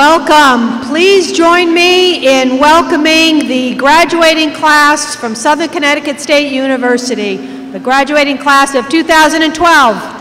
Welcome. Please join me in welcoming the graduating class from Southern Connecticut State University, the graduating class of 2012.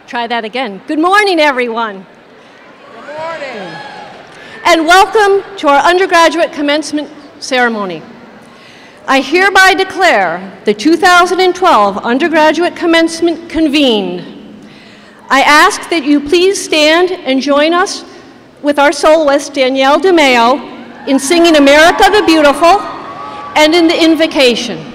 Try that again. Good morning, everyone. Good morning. And welcome to our undergraduate commencement ceremony. I hereby declare the 2012 undergraduate commencement convened. I ask that you please stand and join us with our soloist, Danielle DeMeo, in singing America the Beautiful and in the invocation.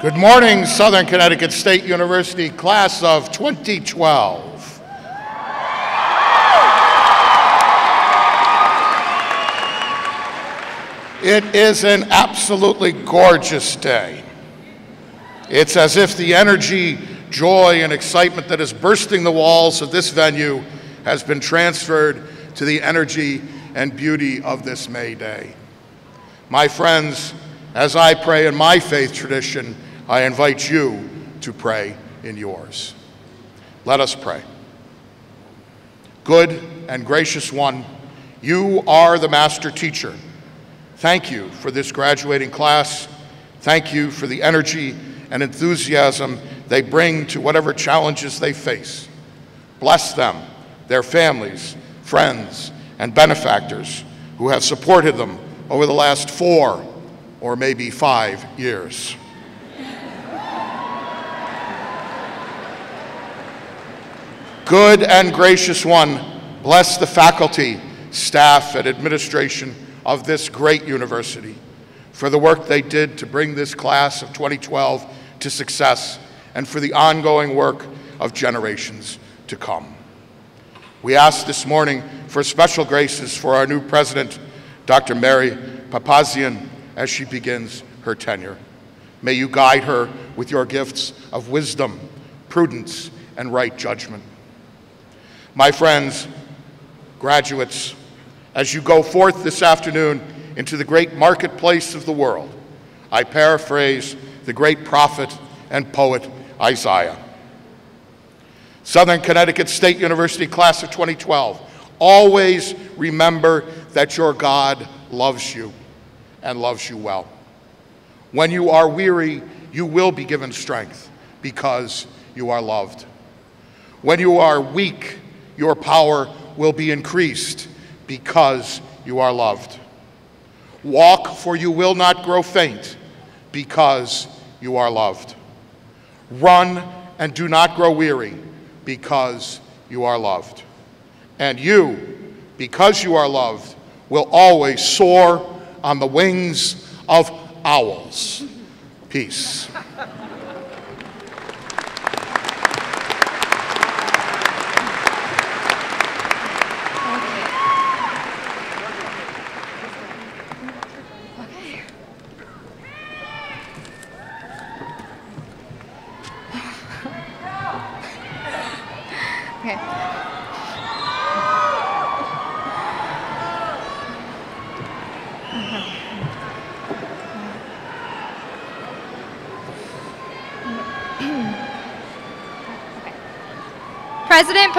Good morning, Southern Connecticut State University, class of 2012. It is an absolutely gorgeous day. It's as if the energy, joy, and excitement that is bursting the walls of this venue has been transferred to the energy and beauty of this May Day. My friends, as I pray in my faith tradition, I invite you to pray in yours. Let us pray. Good and gracious one, you are the master teacher. Thank you for this graduating class. Thank you for the energy and enthusiasm they bring to whatever challenges they face. Bless them, their families, friends, and benefactors who have supported them over the last 4 or maybe 5 years. Good and gracious one, bless the faculty, staff, and administration of this great university for the work they did to bring this class of 2012 to success and for the ongoing work of generations to come. We ask this morning for special graces for our new president, Dr. Mary Papazian, as she begins her tenure. May you guide her with your gifts of wisdom, prudence, and right judgment. My friends, graduates, as you go forth this afternoon into the great marketplace of the world, I paraphrase the great prophet and poet Isaiah. Southern Connecticut State University class of 2012, always remember that your God loves you and loves you well. When you are weary, you will be given strength because you are loved. When you are weak, your power will be increased because you are loved. Walk, for you will not grow faint because you are loved. Run and do not grow weary because you are loved. And you, because you are loved, will always soar on the wings of owls. Peace. President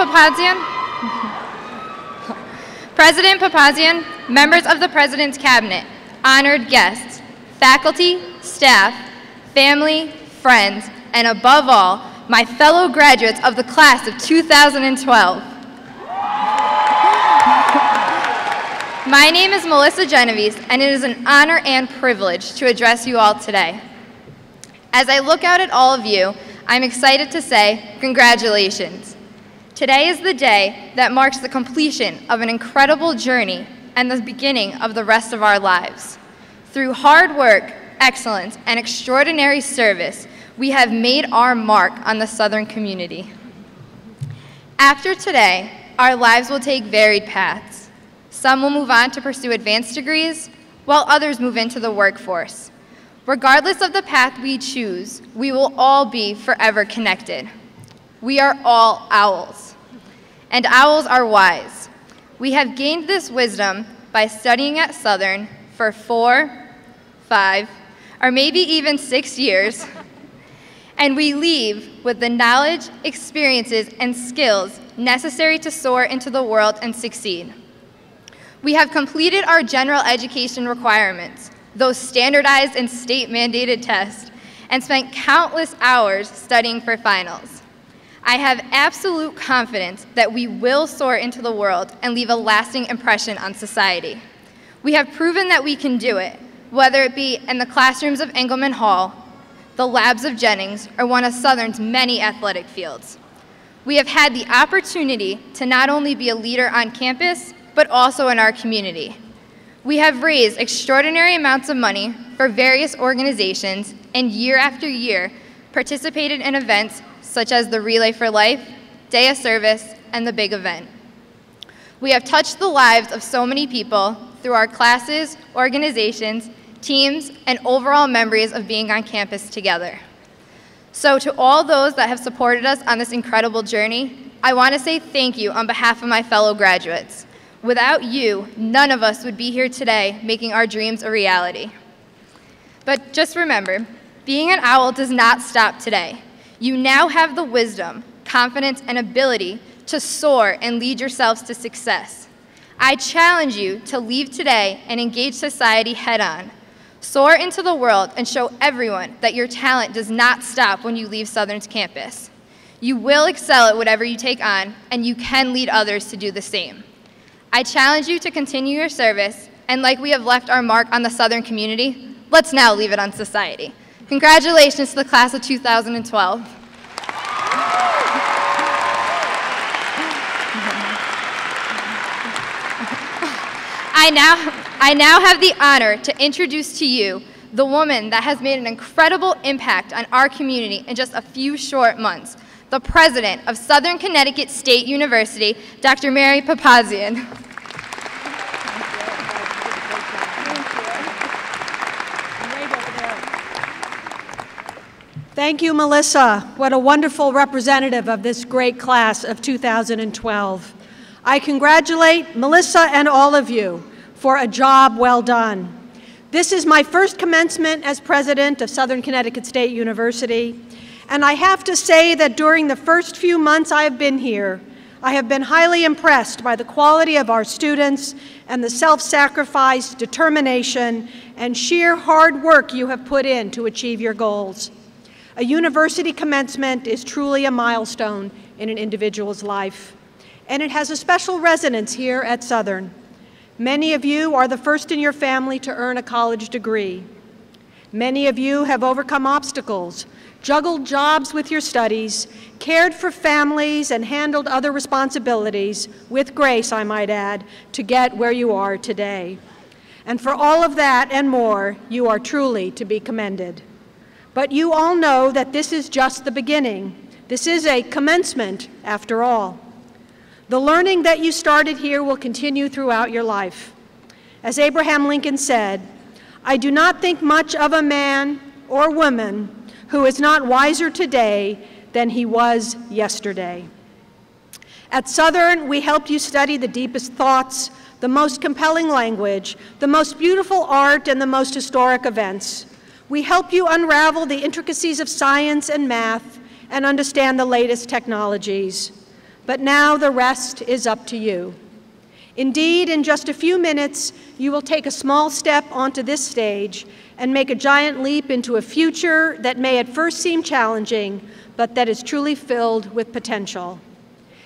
Papazian, members of the President's Cabinet, honored guests, faculty, staff, family, friends, and above all, my fellow graduates of the class of 2012. My name is Melissa Genovese, and it is an honor and privilege to address you all today. As I look out at all of you, I'm excited to say congratulations. Today is the day that marks the completion of an incredible journey and the beginning of the rest of our lives. Through hard work, excellence, and extraordinary service, we have made our mark on the Southern community. After today, our lives will take varied paths. Some will move on to pursue advanced degrees, while others move into the workforce. Regardless of the path we choose, we will all be forever connected. We are all owls, and owls are wise. We have gained this wisdom by studying at Southern for 4, 5, or maybe even 6 years, and we leave with the knowledge, experiences, and skills necessary to soar into the world and succeed. We have completed our general education requirements, those standardized and state-mandated tests, and spent countless hours studying for finals. I have absolute confidence that we will soar into the world and leave a lasting impression on society. We have proven that we can do it, whether it be in the classrooms of Engelman Hall, the labs of Jennings, or one of Southern's many athletic fields. We have had the opportunity to not only be a leader on campus, but also in our community. We have raised extraordinary amounts of money for various organizations and year after year participated in events such as the Relay for Life, Day of Service, and the Big Event. We have touched the lives of so many people through our classes, organizations, teams, and overall memories of being on campus together. So to all those that have supported us on this incredible journey, I want to say thank you on behalf of my fellow graduates. Without you, none of us would be here today making our dreams a reality. But just remember, being an owl does not stop today. You now have the wisdom, confidence, and ability to soar and lead yourselves to success. I challenge you to leave today and engage society head-on. Soar into the world and show everyone that your talent does not stop when you leave Southern's campus. You will excel at whatever you take on, and you can lead others to do the same. I challenge you to continue your service, and like we have left our mark on the Southern community, let's now leave it on society. Congratulations to the class of 2012. I now have the honor to introduce to you the woman that has made an incredible impact on our community in just a few short months, the president of Southern Connecticut State University, Dr. Mary Papazian. Thank you, Melissa. What a wonderful representative of this great class of 2012. I congratulate Melissa and all of you for a job well done. This is my first commencement as president of Southern Connecticut State University, and I have to say that during the first few months I have been here, I have been highly impressed by the quality of our students and the self-sacrifice, determination, and sheer hard work you have put in to achieve your goals. A university commencement is truly a milestone in an individual's life, and it has a special resonance here at Southern. Many of you are the first in your family to earn a college degree. Many of you have overcome obstacles, juggled jobs with your studies, cared for families, and handled other responsibilities, with grace, I might add, to get where you are today. And for all of that and more, you are truly to be commended. But you all know that this is just the beginning. This is a commencement, after all. The learning that you started here will continue throughout your life. As Abraham Lincoln said, "I do not think much of a man or woman who is not wiser today than he was yesterday." At Southern, we helped you study the deepest thoughts, the most compelling language, the most beautiful art, and the most historic events. We help you unravel the intricacies of science and math and understand the latest technologies. but now the rest is up to you. Indeed, in just a few minutes, you will take a small step onto this stage and make a giant leap into a future that may at first seem challenging, but that is truly filled with potential.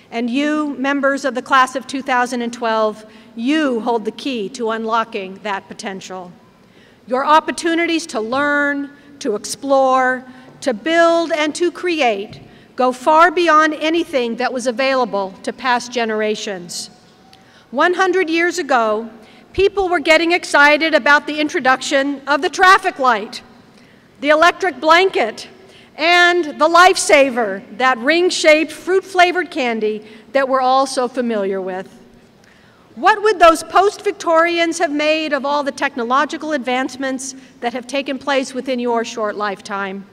And you, members of the class of 2012, you hold the key to unlocking that potential. Your opportunities to learn, to explore, to build, and to create go far beyond anything that was available to past generations. 100 years ago, people were getting excited about the introduction of the traffic light, the electric blanket, and the lifesaver, that ring-shaped, fruit-flavored candy that we're all so familiar with. What would those post-Victorians have made of all the technological advancements that have taken place within your short lifetime?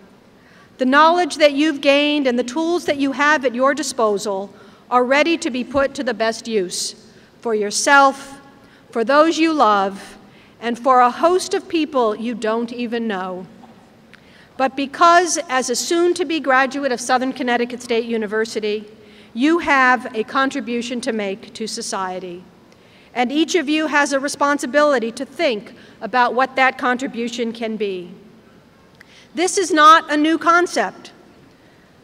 The knowledge that you've gained and the tools that you have at your disposal are ready to be put to the best use for yourself, for those you love, and for a host of people you don't even know. But because, as a soon-to-be graduate of Southern Connecticut State University, you have a contribution to make to society. And each of you has a responsibility to think about what that contribution can be. This is not a new concept.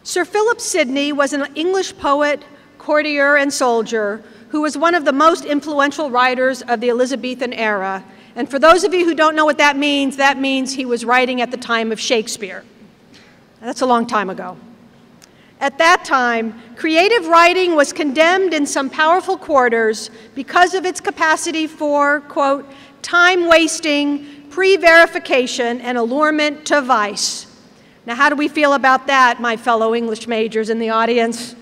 Sir Philip Sidney was an English poet, courtier, and soldier who was one of the most influential writers of the Elizabethan era. And for those of you who don't know what that means he was writing at the time of Shakespeare. That's a long time ago. At that time, creative writing was condemned in some powerful quarters because of its capacity for, quote, time-wasting, pre-verification, and allurement to vice. Now, how do we feel about that, my fellow English majors in the audience?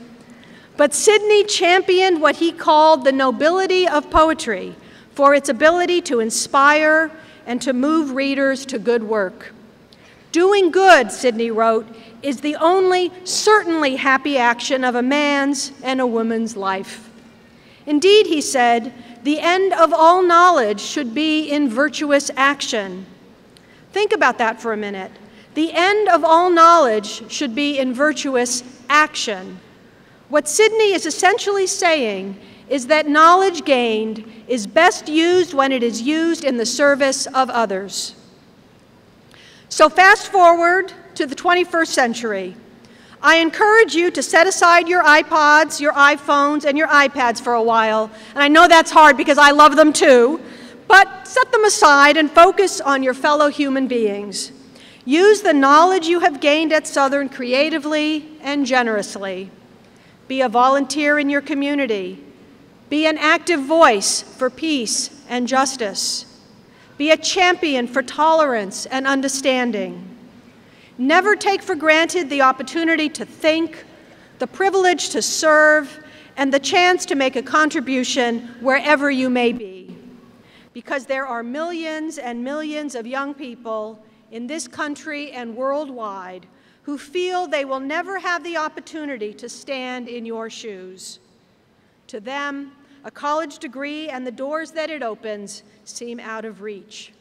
But Sidney championed what he called the nobility of poetry for its ability to inspire and to move readers to good work. Doing good, Sidney wrote, is the only certainly happy action of a man's and a woman's life. Indeed, he said, the end of all knowledge should be in virtuous action. Think about that for a minute. The end of all knowledge should be in virtuous action. What Sidney is essentially saying is that knowledge gained is best used when it is used in the service of others. So fast forward to the 21st century. I encourage you to set aside your iPods, your iPhones, and your iPads for a while. And I know that's hard because I love them too, but set them aside and focus on your fellow human beings. Use the knowledge you have gained at Southern creatively and generously. Be a volunteer in your community. Be an active voice for peace and justice. Be a champion for tolerance and understanding. Never take for granted the opportunity to think, the privilege to serve, and the chance to make a contribution wherever you may be. Because there are millions and millions of young people in this country and worldwide who feel they will never have the opportunity to stand in your shoes. To them, a college degree and the doors that it opens seem out of reach.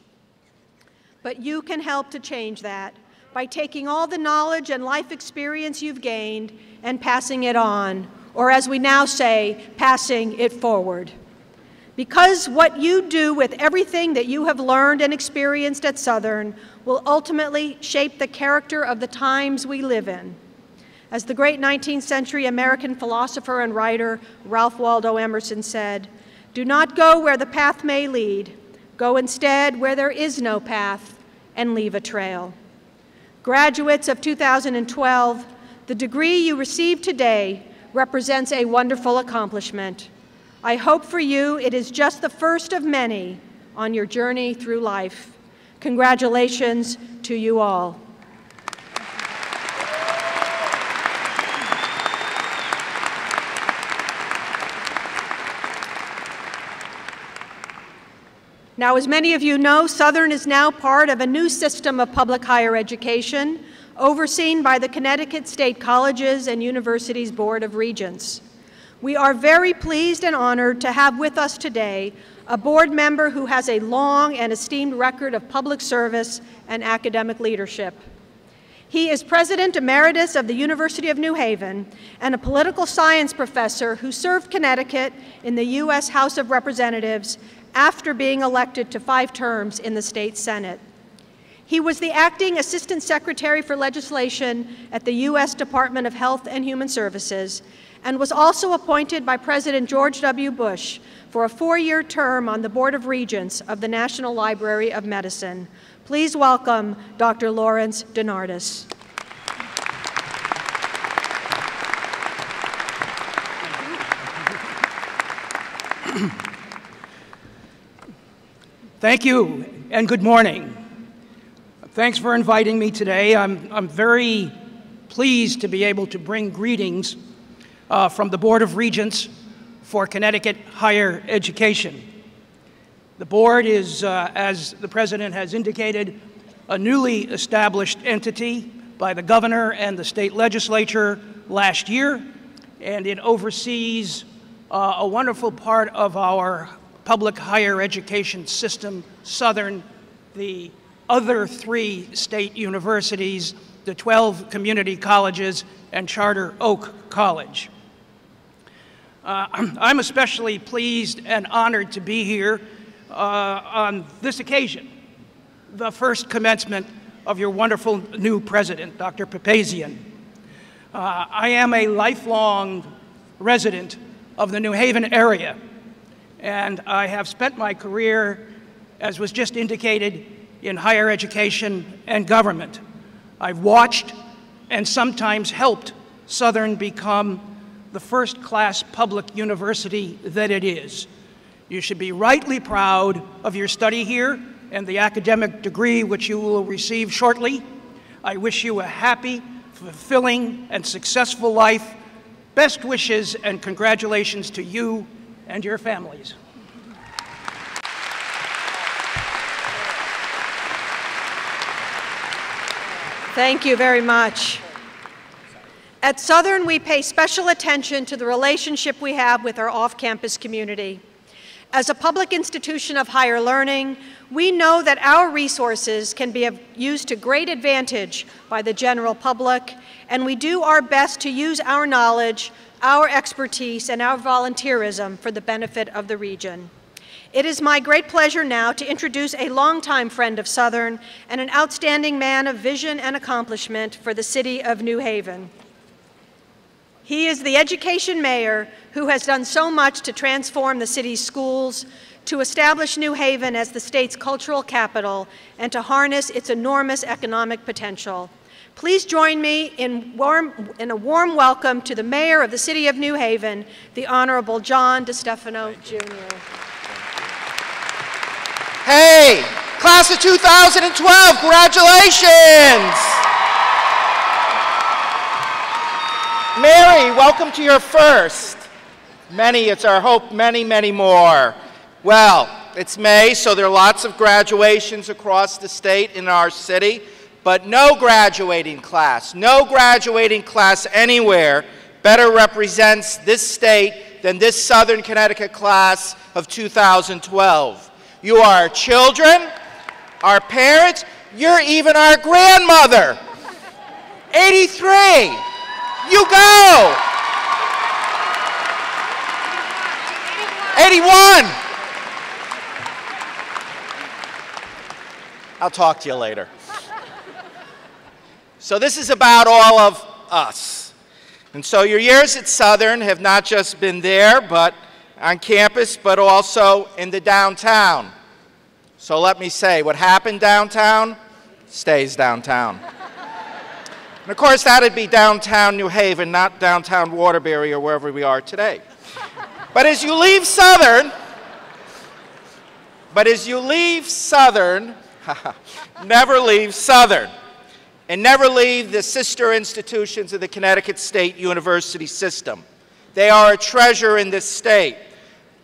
But you can help to change that by taking all the knowledge and life experience you've gained and passing it on, or as we now say, passing it forward. Because what you do with everything that you have learned and experienced at Southern will ultimately shape the character of the times we live in. As the great 19th century American philosopher and writer Ralph Waldo Emerson said, "Do not go where the path may lead. Go instead where there is no path and leave a trail." Graduates of 2012, the degree you receive today represents a wonderful accomplishment. I hope for you it is just the first of many on your journey through life. Congratulations to you all. Now, as many of you know, Southern is now part of a new system of public higher education overseen by the Connecticut State Colleges and Universities Board of Regents. We are very pleased and honored to have with us today a board member who has a long and esteemed record of public service and academic leadership. He is President Emeritus of the University of New Haven and a political science professor who served Connecticut in the U.S. House of Representatives after being elected to 5 terms in the state Senate. He was the acting Assistant Secretary for Legislation at the U.S. Department of Health and Human Services and was also appointed by President George W. Bush for a 4-year term on the Board of Regents of the National Library of Medicine. Please welcome Dr. Lawrence DeNardis. Thank you, and good morning. Thanks for inviting me today. I'm very pleased to be able to bring greetings from the Board of Regents for Connecticut Higher Education. The board is, as the President has indicated, a newly established entity by the governor and the state legislature last year, and it oversees a wonderful part of our public higher education system, Southern, the other 3 state universities, the 12 community colleges, and Charter Oak College. I'm especially pleased and honored to be here on this occasion, the first commencement of your wonderful new president, Dr. Papazian. I am a lifelong resident of the New Haven area, and I have spent my career, as was just indicated, in higher education and government. I've watched and sometimes helped Southern become the first-class public university that it is. You should be rightly proud of your study here and the academic degree which you will receive shortly. I wish you a happy, fulfilling, and successful life. Best wishes and congratulations to you and your families. Thank you very much. At Southern, we pay special attention to the relationship we have with our off-campus community. As a public institution of higher learning, we know that our resources can be used to great advantage by the general public, and we do our best to use our knowledge, our expertise, and our volunteerism for the benefit of the region. It is my great pleasure now to introduce a longtime friend of Southern and an outstanding man of vision and accomplishment for the city of New Haven. He is the education mayor who has done so much to transform the city's schools, to establish New Haven as the state's cultural capital, and to harness its enormous economic potential. Please join me in a warm welcome to the mayor of the city of New Haven, the Honorable John DeStefano, Jr. Hey, class of 2012, congratulations! Mary, welcome to your first. Many, it's our hope, many, many more. Well, it's May, so there are lots of graduations across the state in our city, but no graduating class anywhere better represents this state than this Southern Connecticut class of 2012. You are our children, our parents, you're even our grandmother. 83, you go. 81. I'll talk to you later. So this is about all of us. And so your years at Southern have not just been there, but on campus, but also in the downtown. So let me say, what happened downtown stays downtown. And of course, that'd be downtown New Haven, not downtown Waterbury or wherever we are today. But as you leave Southern, never leave Southern. And never leave the sister institutions of the Connecticut State University system. They are a treasure in this state.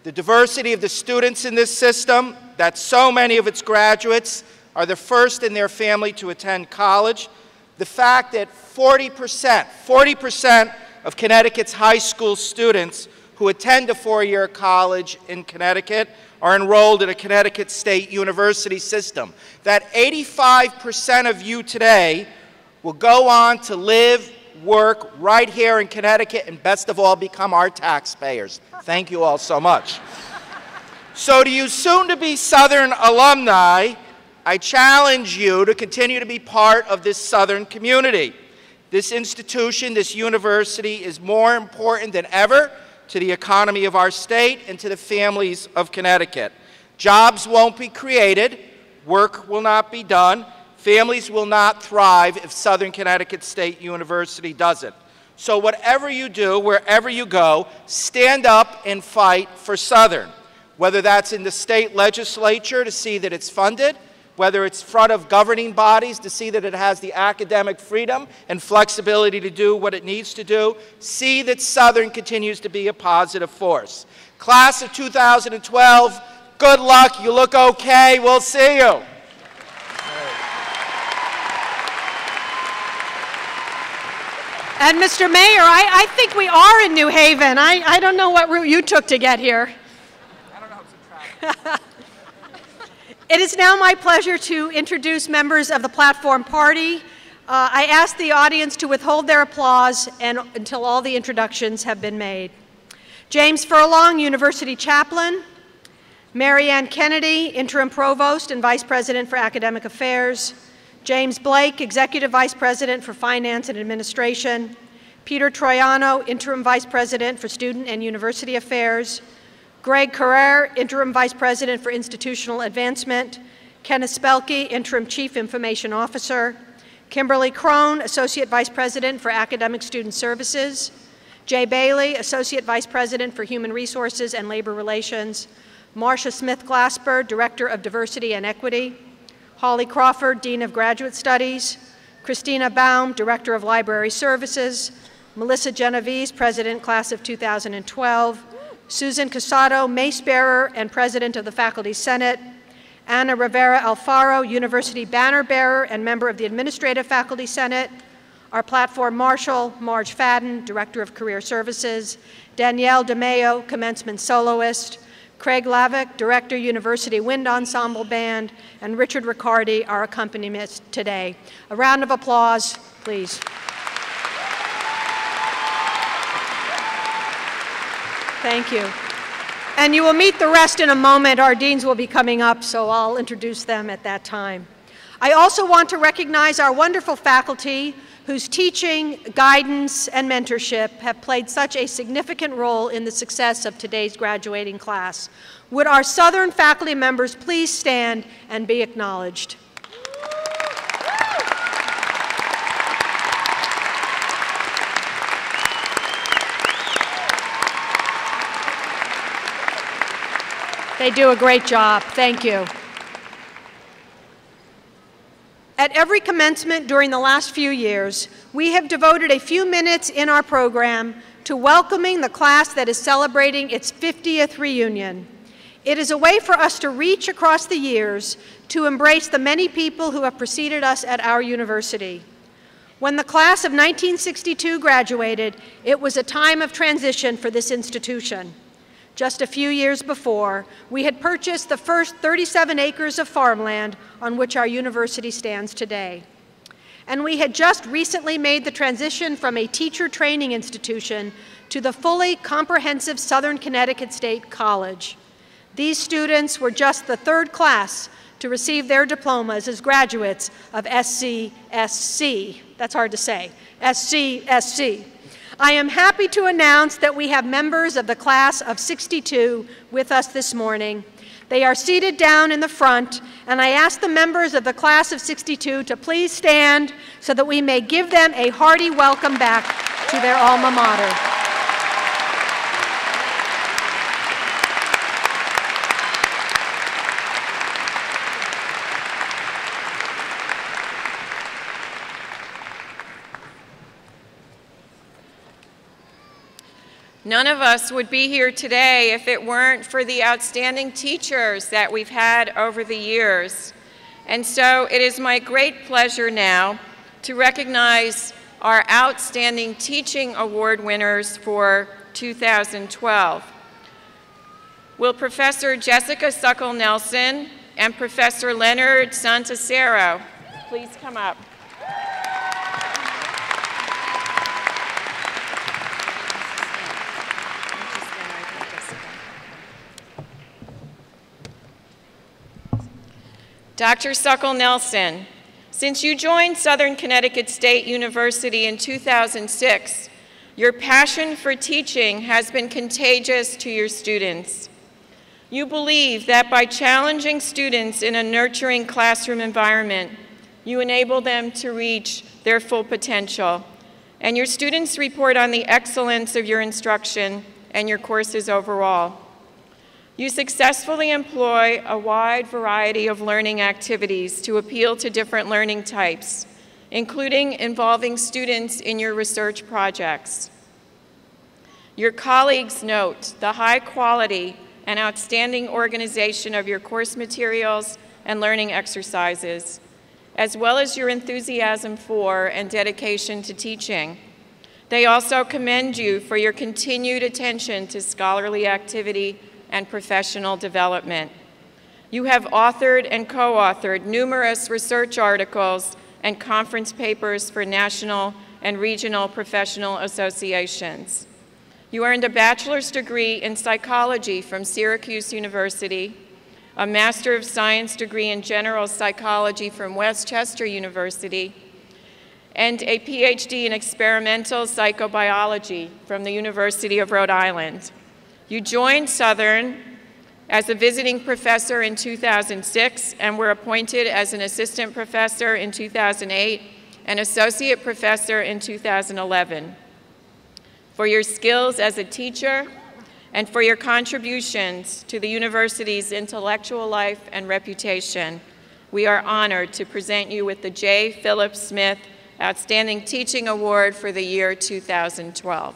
The diversity of the students in this system, that so many of its graduates are the first in their family to attend college. The fact that 40% of Connecticut's high school students who attend a four-year college in Connecticut are enrolled in a Connecticut State University system. That 85% of you today will go on to live, work right here in Connecticut, and best of all, become our taxpayers. Thank you all so much. So to you soon-to-be Southern alumni, I challenge you to continue to be part of this Southern community. This institution, this university, is more important than ever to the economy of our state and to the families of Connecticut. Jobs won't be created, work will not be done, families will not thrive if Southern Connecticut State University doesn't. So whatever you do, wherever you go, stand up and fight for Southern. Whether that's in the state legislature to see that it's funded, whether it's in front of governing bodies to see that it has the academic freedom and flexibility to do what it needs to do, see that Southern continues to be a positive force. Class of 2012, good luck, you look okay, we'll see you. And Mr. Mayor, I think we are in New Haven. I don't know what route you took to get here. I don't know how to travel. It is now my pleasure to introduce members of the Platform Party. I ask the audience to withhold their applause until all the introductions have been made. James Furlong, University Chaplain. Mary Ann Kennedy, Interim Provost and Vice President for Academic Affairs. James Blake, Executive Vice President for Finance and Administration. Peter Troiano, Interim Vice President for Student and University Affairs. Greg Carrere, Interim Vice President for Institutional Advancement. Kenneth Spelke, Interim Chief Information Officer. Kimberly Crone, Associate Vice President for Academic Student Services. Jay Bailey, Associate Vice President for Human Resources and Labor Relations. Marcia Smith-Glasper, Director of Diversity and Equity. Holly Crawford, Dean of Graduate Studies. Christina Baum, Director of Library Services. Melissa Genovese, President, Class of 2012. Susan Casado, Mace Bearer and President of the Faculty Senate. Anna Rivera Alfaro, University Banner Bearer and member of the Administrative Faculty Senate. Our Platform Marshal, Marge Fadden, Director of Career Services. Danielle DeMeo, Commencement Soloist. Craig Lavick, Director, University Wind Ensemble Band. And Richard Riccardi, our accompanist today. A round of applause, please. Thank you. And you will meet the rest in a moment. Our deans will be coming up, so I'll introduce them at that time. I also want to recognize our wonderful faculty whose teaching, guidance, and mentorship have played such a significant role in the success of today's graduating class. Would our Southern faculty members please stand and be acknowledged? They do a great job. Thank you. At every commencement during the last few years, we have devoted a few minutes in our program to welcoming the class that is celebrating its 50th reunion. It is a way for us to reach across the years to embrace the many people who have preceded us at our university. When the class of 1962 graduated, it was a time of transition for this institution. Just a few years before, we had purchased the first 37 acres of farmland on which our university stands today. And we had just recently made the transition from a teacher training institution to the fully comprehensive Southern Connecticut State College. These students were just the third class to receive their diplomas as graduates of SCSC. That's hard to say, SCSC. I am happy to announce that we have members of the class of 62 with us this morning. They are seated down in the front, and I ask the members of the class of 62 to please stand so that we may give them a hearty welcome back to their alma mater. None of us would be here today if it weren't for the outstanding teachers that we've had over the years. And so it is my great pleasure now to recognize our Outstanding Teaching Award winners for 2012. Will Professor Jessica Suckle-Nelson and Professor Leonard Santasero please come up? Dr. Suckle Nelson, since you joined Southern Connecticut State University in 2006, your passion for teaching has been contagious to your students. You believe that by challenging students in a nurturing classroom environment, you enable them to reach their full potential, and your students report on the excellence of your instruction and your courses overall. You successfully employ a wide variety of learning activities to appeal to different learning types, including involving students in your research projects. Your colleagues note the high quality and outstanding organization of your course materials and learning exercises, as well as your enthusiasm for and dedication to teaching. They also commend you for your continued attention to scholarly activity and professional development. You have authored and co-authored numerous research articles and conference papers for national and regional professional associations. You earned a bachelor's degree in psychology from Syracuse University, a Master of Science degree in general psychology from Westchester University, and a PhD in experimental psychobiology from the University of Rhode Island. You joined Southern as a visiting professor in 2006 and were appointed as an assistant professor in 2008 and associate professor in 2011. For your skills as a teacher and for your contributions to the university's intellectual life and reputation, we are honored to present you with the J. Philip Smith Outstanding Teaching Award for the year 2012.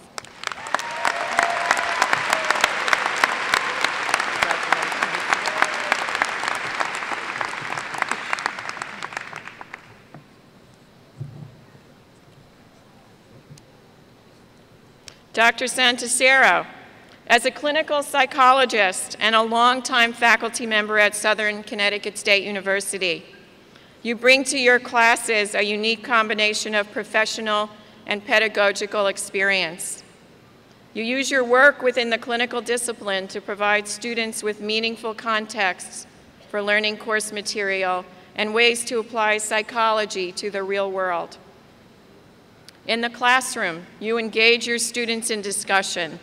Dr. Santasero, as a clinical psychologist and a longtime faculty member at Southern Connecticut State University, you bring to your classes a unique combination of professional and pedagogical experience. You use your work within the clinical discipline to provide students with meaningful contexts for learning course material and ways to apply psychology to the real world. In the classroom, you engage your students in discussion,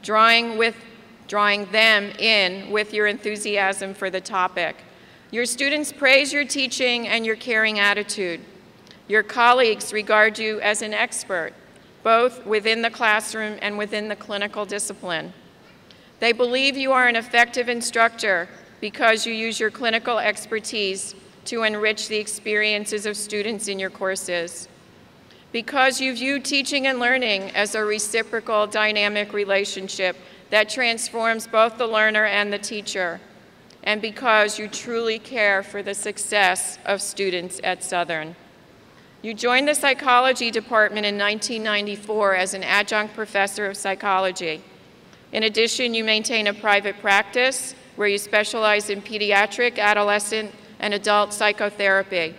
drawing them in with your enthusiasm for the topic. Your students praise your teaching and your caring attitude. Your colleagues regard you as an expert, both within the classroom and within the clinical discipline. They believe you are an effective instructor because you use your clinical expertise to enrich the experiences of students in your courses. Because you view teaching and learning as a reciprocal, dynamic relationship that transforms both the learner and the teacher, and because you truly care for the success of students at Southern. You joined the psychology department in 1994 as an adjunct professor of psychology. In addition, you maintain a private practice where you specialize in pediatric, adolescent, and adult psychotherapy.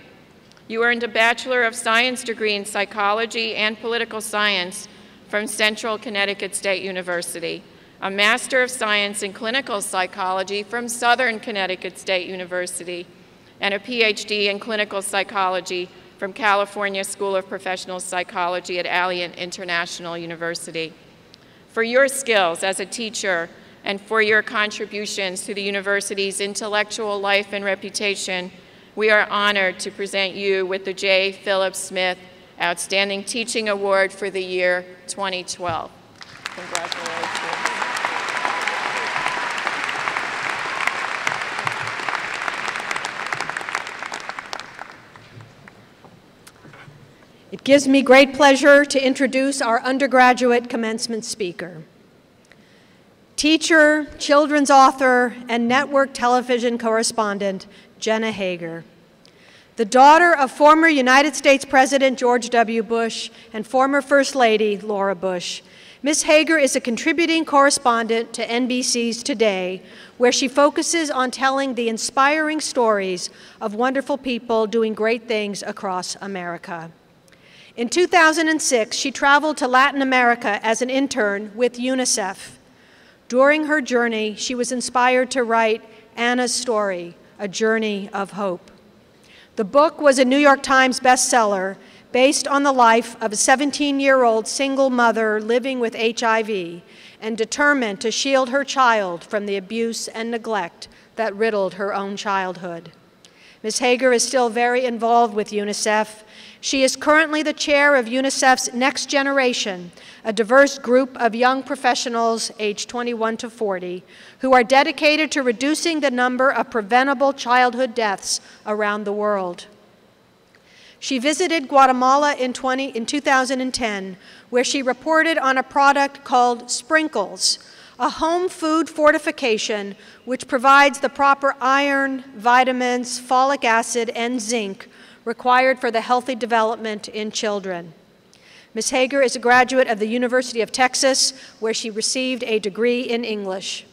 You earned a Bachelor of Science degree in psychology and political science from Central Connecticut State University, a Master of Science in clinical psychology from Southern Connecticut State University, and a PhD in clinical psychology from California School of Professional Psychology at Alliant International University. For your skills as a teacher and for your contributions to the university's intellectual life and reputation, we are honored to present you with the J. Philip Smith Outstanding Teaching Award for the year 2012. Congratulations. It gives me great pleasure to introduce our undergraduate commencement speaker. Teacher, children's author, and network television correspondent, Jenna Hager. The daughter of former United States President George W. Bush and former First Lady Laura Bush, Ms. Hager is a contributing correspondent to NBC's Today, where she focuses on telling the inspiring stories of wonderful people doing great things across America. In 2006, she traveled to Latin America as an intern with UNICEF. During her journey, she was inspired to write Anna's Story, A Journey of Hope. The book was a New York Times bestseller based on the life of a 17-year-old single mother living with HIV and determined to shield her child from the abuse and neglect that riddled her own childhood. Ms. Hager is still very involved with UNICEF. She is currently the chair of UNICEF's Next Generation, a diverse group of young professionals aged 21 to 40 who are dedicated to reducing the number of preventable childhood deaths around the world. She visited Guatemala in 2010, where she reported on a product called Sprinkles, a home food fortification which provides the proper iron, vitamins, folic acid, and zinc required for the healthy development in children. Ms. Hager is a graduate of the University of Texas, where she received a degree in English.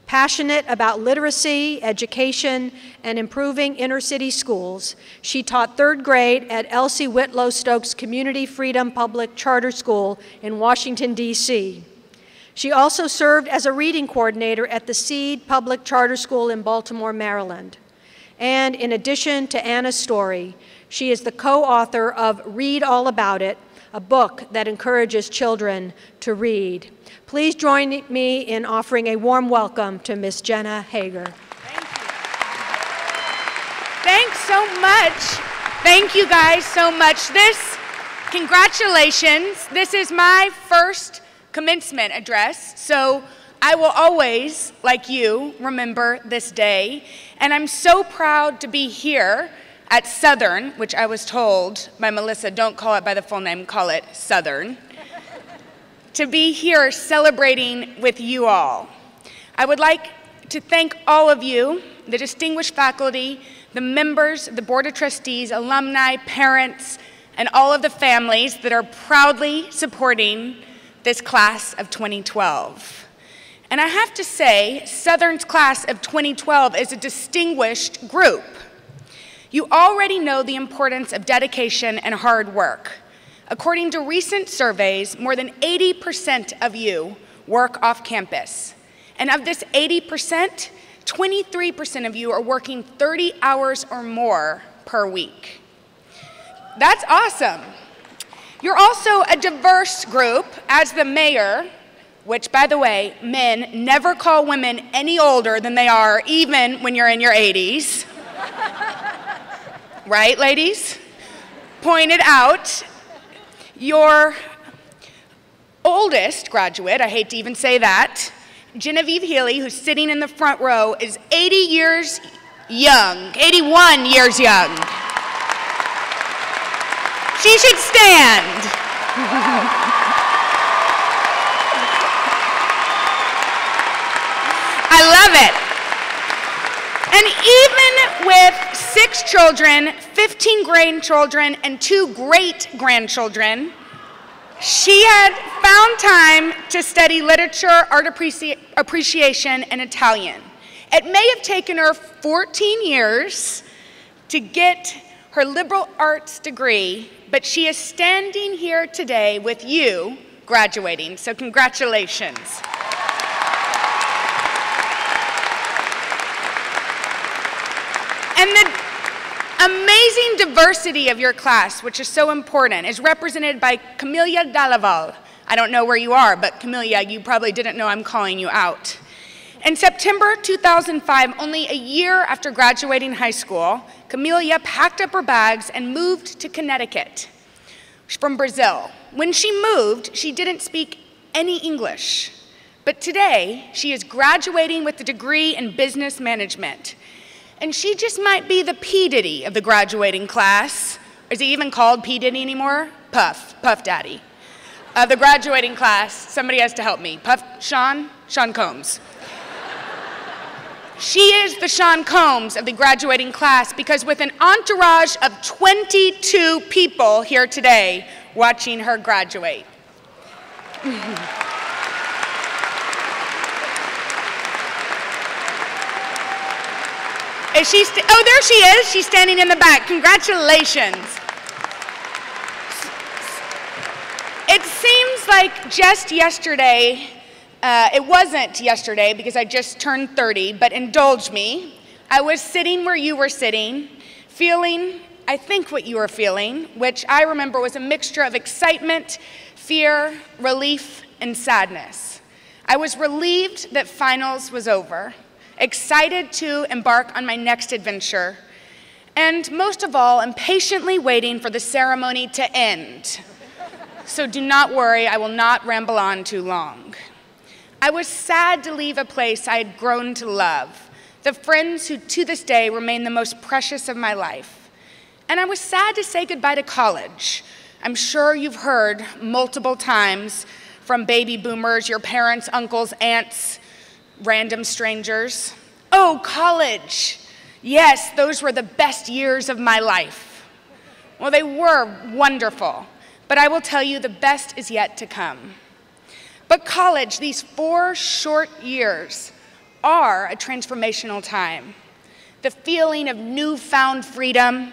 Passionate about literacy, education, and improving inner-city schools, she taught 3rd grade at Elsie Whitlow Stokes Community Freedom Public Charter School in Washington, D.C. She also served as a reading coordinator at the Seed Public Charter School in Baltimore, Maryland. And in addition to Anna's story, she is the co-author of Read All About It, a book that encourages children to read. Please join me in offering a warm welcome to Ms. Jenna Hager. Thank you. Thanks so much. Thank you guys so much. Congratulations. This is my first commencement address, so I will always, like you, remember this day. And I'm so proud to be here at Southern, which I was told by Melissa, don't call it by the full name, call it Southern, to be here celebrating with you all. I would like to thank all of you, the distinguished faculty, the members of the Board of Trustees, alumni, parents, and all of the families that are proudly supporting this class of 2012. And I have to say, Southern's class of 2012 is a distinguished group. You already know the importance of dedication and hard work. According to recent surveys, more than 80% of you work off campus. And of this 80%, 23% of you are working 30 hours or more per week. That's awesome. You're also a diverse group. As the mayor, which, by the way, men never call women any older than they are, even when you're in your 80s. Right, ladies? Pointed out, your oldest graduate, I hate to even say that, Genevieve Healy, who's sitting in the front row, is 80 years young, 81 years young. She should stand. I love it. And even with 6 children, 15 grandchildren, and 2 great-grandchildren, she had found time to study literature, art appreciation, and Italian. It may have taken her 14 years to get her liberal arts degree, but she is standing here today with you graduating, so congratulations. And the amazing diversity of your class, which is so important, is represented by Camilla Dalaval. I don't know where you are, but Camilla, you probably didn't know I'm calling you out. In September 2005, only a year after graduating high school, Camilla packed up her bags and moved to Connecticut from Brazil. When she moved, she didn't speak any English. But today, she is graduating with a degree in business management. And she just might be the P. Diddy of the graduating class. Is he even called P. Diddy anymore? Puff Daddy. Of the graduating class, somebody has to help me. Sean Combs. She is the Sean Combs of the graduating class because with an entourage of 22 people here today watching her graduate. Is she oh, there she is. She's standing in the back. Congratulations. It seems like just yesterday, it wasn't yesterday because I just turned 30, but indulge me. I was sitting where you were sitting, feeling, I think, what you were feeling, which I remember was a mixture of excitement, fear, relief, and sadness. I was relieved that finals was over, excited to embark on my next adventure, and most of all, impatiently waiting for the ceremony to end. So do not worry, I will not ramble on too long. I was sad to leave a place I had grown to love, the friends who to this day remain the most precious of my life. And I was sad to say goodbye to college. I'm sure you've heard multiple times from baby boomers, your parents, uncles, aunts, random strangers. Oh, college. Yes, those were the best years of my life. Well, they were wonderful, but I will tell you the best is yet to come. But college, these 4 short years, are a transformational time. The feeling of newfound freedom,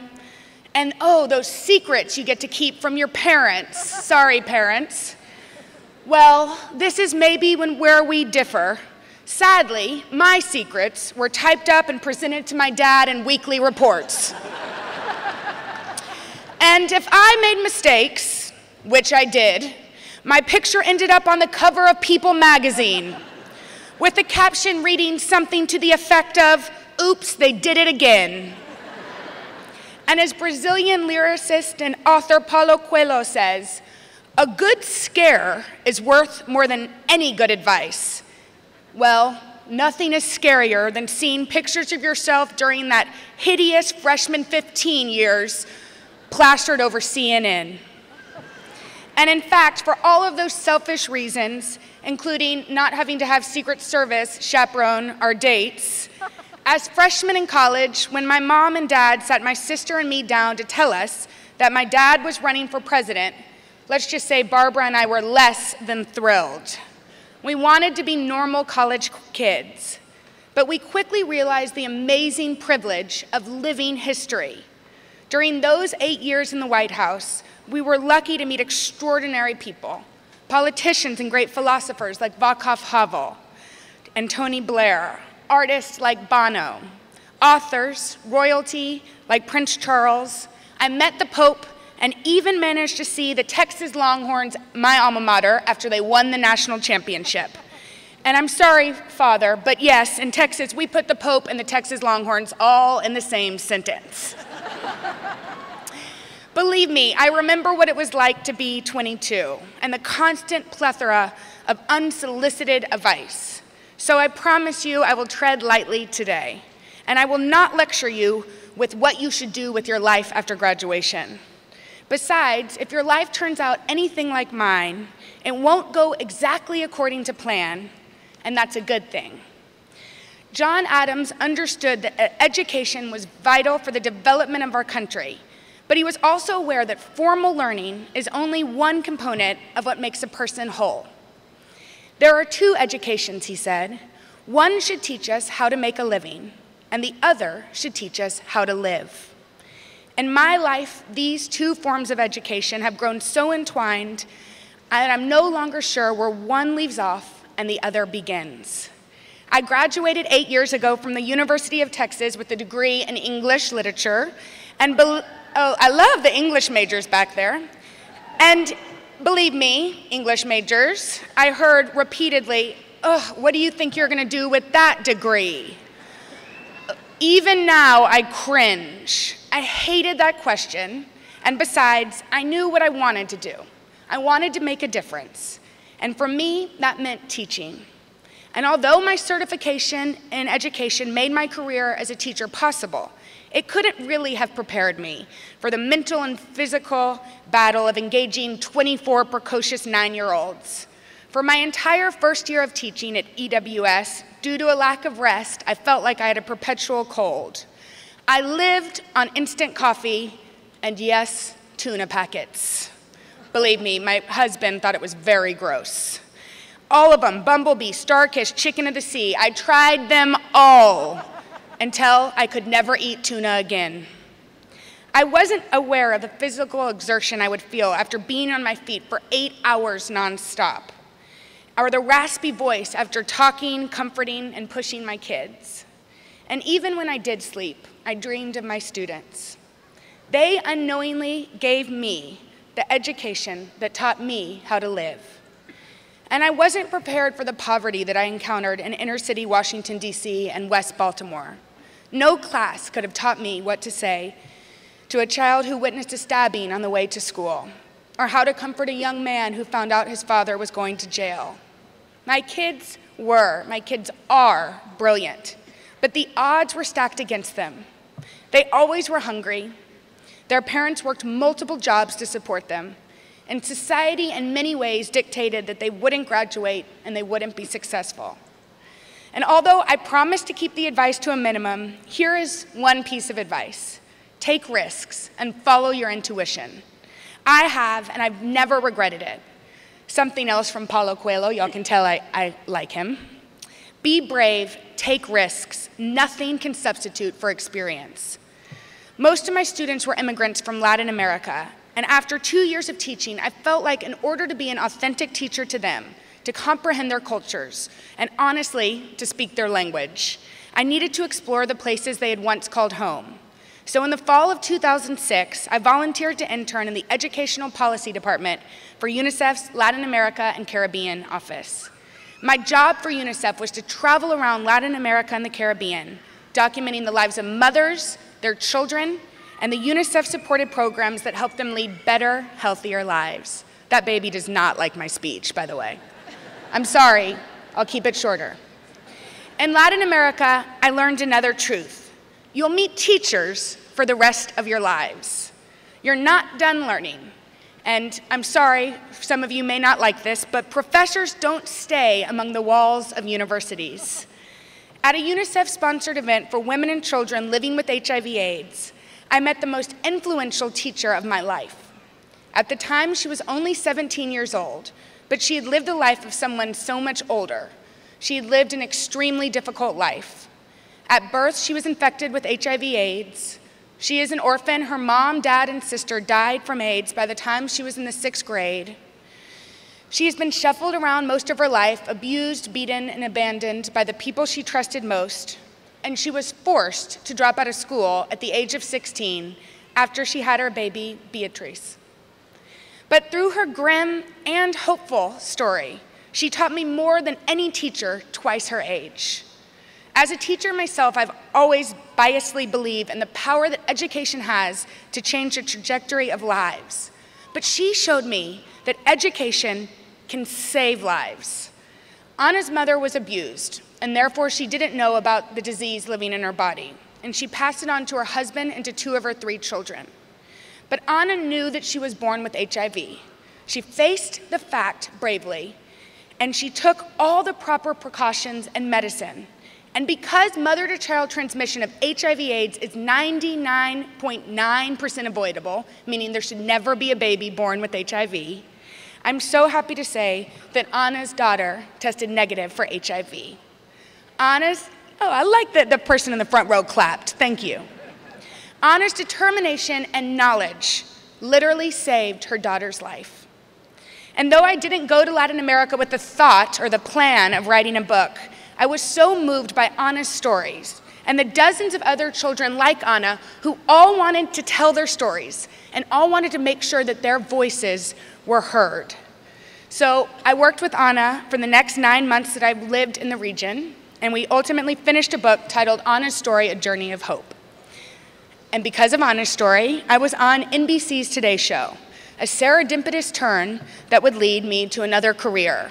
and oh, those secrets you get to keep from your parents. Sorry, parents. Well, this is maybe where we differ. Sadly, my secrets were typed up and presented to my dad in weekly reports. And if I made mistakes, which I did, my picture ended up on the cover of People magazine with the caption reading something to the effect of, "Oops, they did it again." And as Brazilian lyricist and author Paulo Coelho says, a good scare is worth more than any good advice. Well, nothing is scarier than seeing pictures of yourself during that hideous freshman 15 years plastered over CNN. And in fact, for all of those selfish reasons, including not having to have Secret Service chaperone our dates, as freshmen in college, when my mom and dad sat my sister and me down to tell us that my dad was running for president, let's just say Barbara and I were less than thrilled. We wanted to be normal college kids, but we quickly realized the amazing privilege of living history. During those 8 years in the White House, we were lucky to meet extraordinary people, politicians and great philosophers like Václav Havel and Tony Blair, artists like Bono, authors, royalty like Prince Charles. I met the Pope and even managed to see the Texas Longhorns, my alma mater, after they won the national championship. And I'm sorry, Father, but yes, in Texas, we put the Pope and the Texas Longhorns all in the same sentence. Believe me, I remember what it was like to be 22 and the constant plethora of unsolicited advice. So I promise you I will tread lightly today, and I will not lecture you with what you should do with your life after graduation. Besides, if your life turns out anything like mine, it won't go exactly according to plan, and that's a good thing. John Adams understood that education was vital for the development of our country, but he was also aware that formal learning is only one component of what makes a person whole. There are 2 educations, he said. One should teach us how to make a living, and the other should teach us how to live. In my life, these 2 forms of education have grown so entwined that I'm no longer sure where one leaves off and the other begins. I graduated 8 years ago from the University of Texas with a degree in English literature, and oh, I love the English majors back there. And believe me, English majors, I heard repeatedly, "Ugh, what do you think you're going to do with that degree?" Even now, I cringe. I hated that question, and besides, I knew what I wanted to do. I wanted to make a difference, and for me, that meant teaching. And although my certification in education made my career as a teacher possible, it couldn't really have prepared me for the mental and physical battle of engaging 24 precocious 9-year-olds. For my entire first year of teaching at EWS, due to a lack of rest, I felt like I had a perpetual cold. I lived on instant coffee and, yes, tuna packets. Believe me, my husband thought it was very gross. All of them, Bumblebee, Starfish, Chicken of the Sea, I tried them all until I could never eat tuna again. I wasn't aware of the physical exertion I would feel after being on my feet for 8 hours nonstop, or the raspy voice after talking, comforting, and pushing my kids. And even when I did sleep, I dreamed of my students. They unknowingly gave me the education that taught me how to live. And I wasn't prepared for the poverty that I encountered in inner city Washington, D.C. and West Baltimore. No class could have taught me what to say to a child who witnessed a stabbing on the way to school, or how to comfort a young man who found out his father was going to jail. My kids are brilliant, but the odds were stacked against them. They always were hungry. Their parents worked multiple jobs to support them, and society in many ways dictated that they wouldn't graduate and they wouldn't be successful. And although I promised to keep the advice to a minimum, here is one piece of advice. Take risks and follow your intuition. I have, and I've never regretted it. Something else from Paulo Coelho, y'all can tell I like him. Be brave, take risks. Nothing can substitute for experience. Most of my students were immigrants from Latin America, and after 2 years of teaching, I felt like in order to be an authentic teacher to them, to comprehend their cultures, and honestly, to speak their language, I needed to explore the places they had once called home. So in the fall of 2006, I volunteered to intern in the Educational Policy Department for UNICEF's Latin America and Caribbean office. My job for UNICEF was to travel around Latin America and the Caribbean, documenting the lives of mothers, their children, and the UNICEF-supported programs that help them lead better, healthier lives. That baby does not like my speech, by the way. I'm sorry, I'll keep it shorter. In Latin America, I learned another truth. You'll meet teachers for the rest of your lives. You're not done learning. And I'm sorry, some of you may not like this, but professors don't stay among the walls of universities. At a UNICEF-sponsored event for women and children living with HIV/AIDS, I met the most influential teacher of my life. At the time, she was only 17 years old, but she had lived the life of someone so much older. She had lived an extremely difficult life. At birth, she was infected with HIV/AIDS. She is an orphan. Her mom, dad, and sister died from AIDS by the time she was in the 6th grade. She has been shuffled around most of her life, abused, beaten, and abandoned by the people she trusted most, and she was forced to drop out of school at the age of 16 after she had her baby, Beatrice. But through her grim and hopeful story, she taught me more than any teacher twice her age. As a teacher myself, I've always biasedly believed in the power that education has to change the trajectory of lives. But she showed me that education can save lives. Anna's mother was abused, and therefore she didn't know about the disease living in her body, and she passed it on to her husband and to 2 of her 3 children. But Anna knew that she was born with HIV. She faced the fact bravely, and she took all the proper precautions and medicine. And because mother-to-child transmission of HIV/AIDS is 99.9% avoidable, meaning there should never be a baby born with HIV, I'm so happy to say that Anna's daughter tested negative for HIV. I like that the person in the front row clapped, thank you. Anna's determination and knowledge literally saved her daughter's life. And though I didn't go to Latin America with the thought or the plan of writing a book, I was so moved by Anna's stories and the dozens of other children like Anna who all wanted to tell their stories and all wanted to make sure that their voices were heard. So I worked with Anna for the next 9 months that I lived in the region, and we ultimately finished a book titled Anna's Story, A Journey of Hope. And because of Anna's story, I was on NBC's Today Show, a serendipitous turn that would lead me to another career.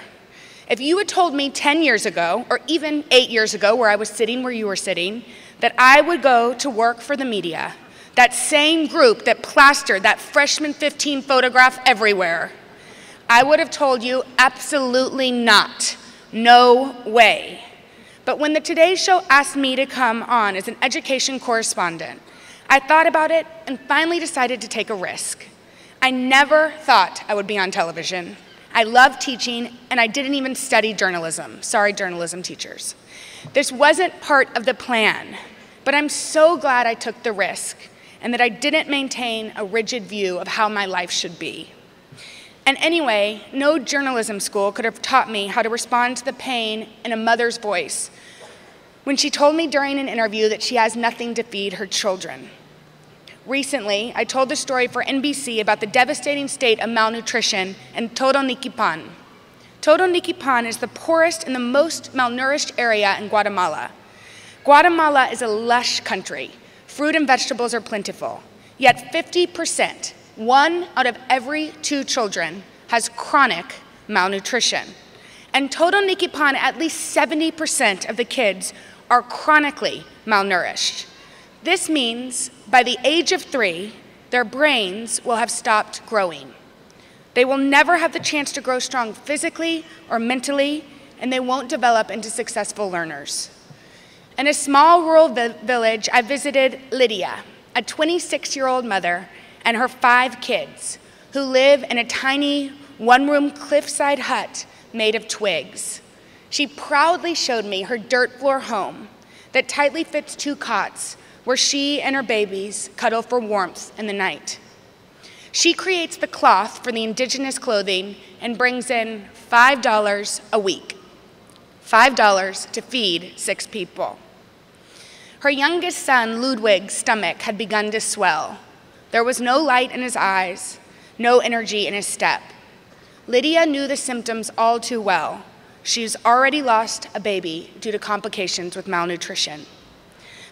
If you had told me 10 years ago, or even 8 years ago, where I was sitting where you were sitting, that I would go to work for the media, that same group that plastered that freshman 15 photograph everywhere, I would have told you absolutely not, no way. But when the Today Show asked me to come on as an education correspondent, I thought about it and finally decided to take a risk. I never thought I would be on television. I love teaching, and I didn't even study journalism. Sorry, journalism teachers. This wasn't part of the plan, but I'm so glad I took the risk and that I didn't maintain a rigid view of how my life should be. And anyway, no journalism school could have taught me how to respond to the pain in a mother's voice when she told me during an interview that she has nothing to feed her children. Recently, I told the story for NBC about the devastating state of malnutrition in Totonicapán. Totonicapán is the poorest and the most malnourished area in Guatemala. Guatemala is a lush country. Fruit and vegetables are plentiful. Yet 50%, 1 out of every 2 children, has chronic malnutrition. And Totonicapán, at least 70% of the kids are chronically malnourished. This means by the age of 3, their brains will have stopped growing. They will never have the chance to grow strong physically or mentally, and they won't develop into successful learners. In a small rural village, I visited Lydia, a 26-year-old mother, and her 5 kids, who live in a tiny one-room cliffside hut made of twigs. She proudly showed me her dirt floor home that tightly fits 2 cots where she and her babies cuddle for warmth in the night. She creates the cloth for the indigenous clothing and brings in $5 a week. $5 to feed 6 people. Her youngest son, Ludwig's stomach had begun to swell. There was no light in his eyes, no energy in his step. Lydia knew the symptoms all too well. She's already lost a baby due to complications with malnutrition.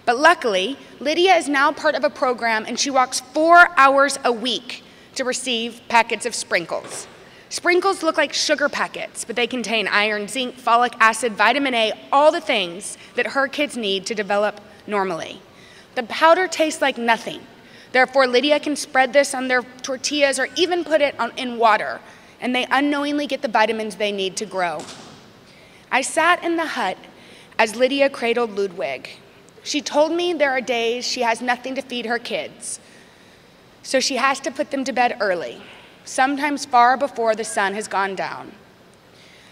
But luckily, Lydia is now part of a program, and she walks 4 hours a week to receive packets of sprinkles. Sprinkles look like sugar packets, but they contain iron, zinc, folic acid, vitamin A, all the things that her kids need to develop normally. The powder tastes like nothing. Therefore, Lydia can spread this on their tortillas or even put it in water, and they unknowingly get the vitamins they need to grow. I sat in the hut as Lydia cradled Ludwig. She told me there are days she has nothing to feed her kids, so she has to put them to bed early, sometimes far before the sun has gone down.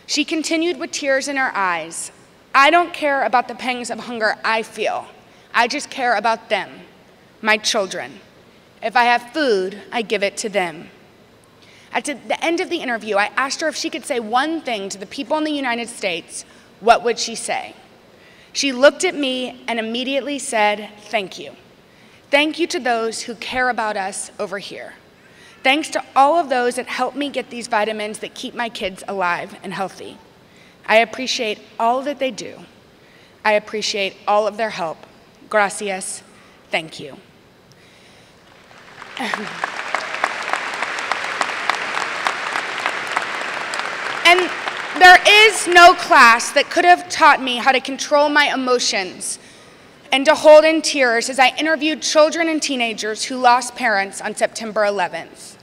She continued with tears in her eyes. I don't care about the pangs of hunger I feel. I just care about them, my children. If I have food, I give it to them. At the end of the interview, I asked her if she could say one thing to the people in the United States. What would she say? She looked at me and immediately said, "Thank you. Thank you to those who care about us over here. Thanks to all of those that help me get these vitamins that keep my kids alive and healthy. I appreciate all that they do. I appreciate all of their help. Gracias. Thank you." And there is no class that could have taught me how to control my emotions and to hold in tears as I interviewed children and teenagers who lost parents on September 11th.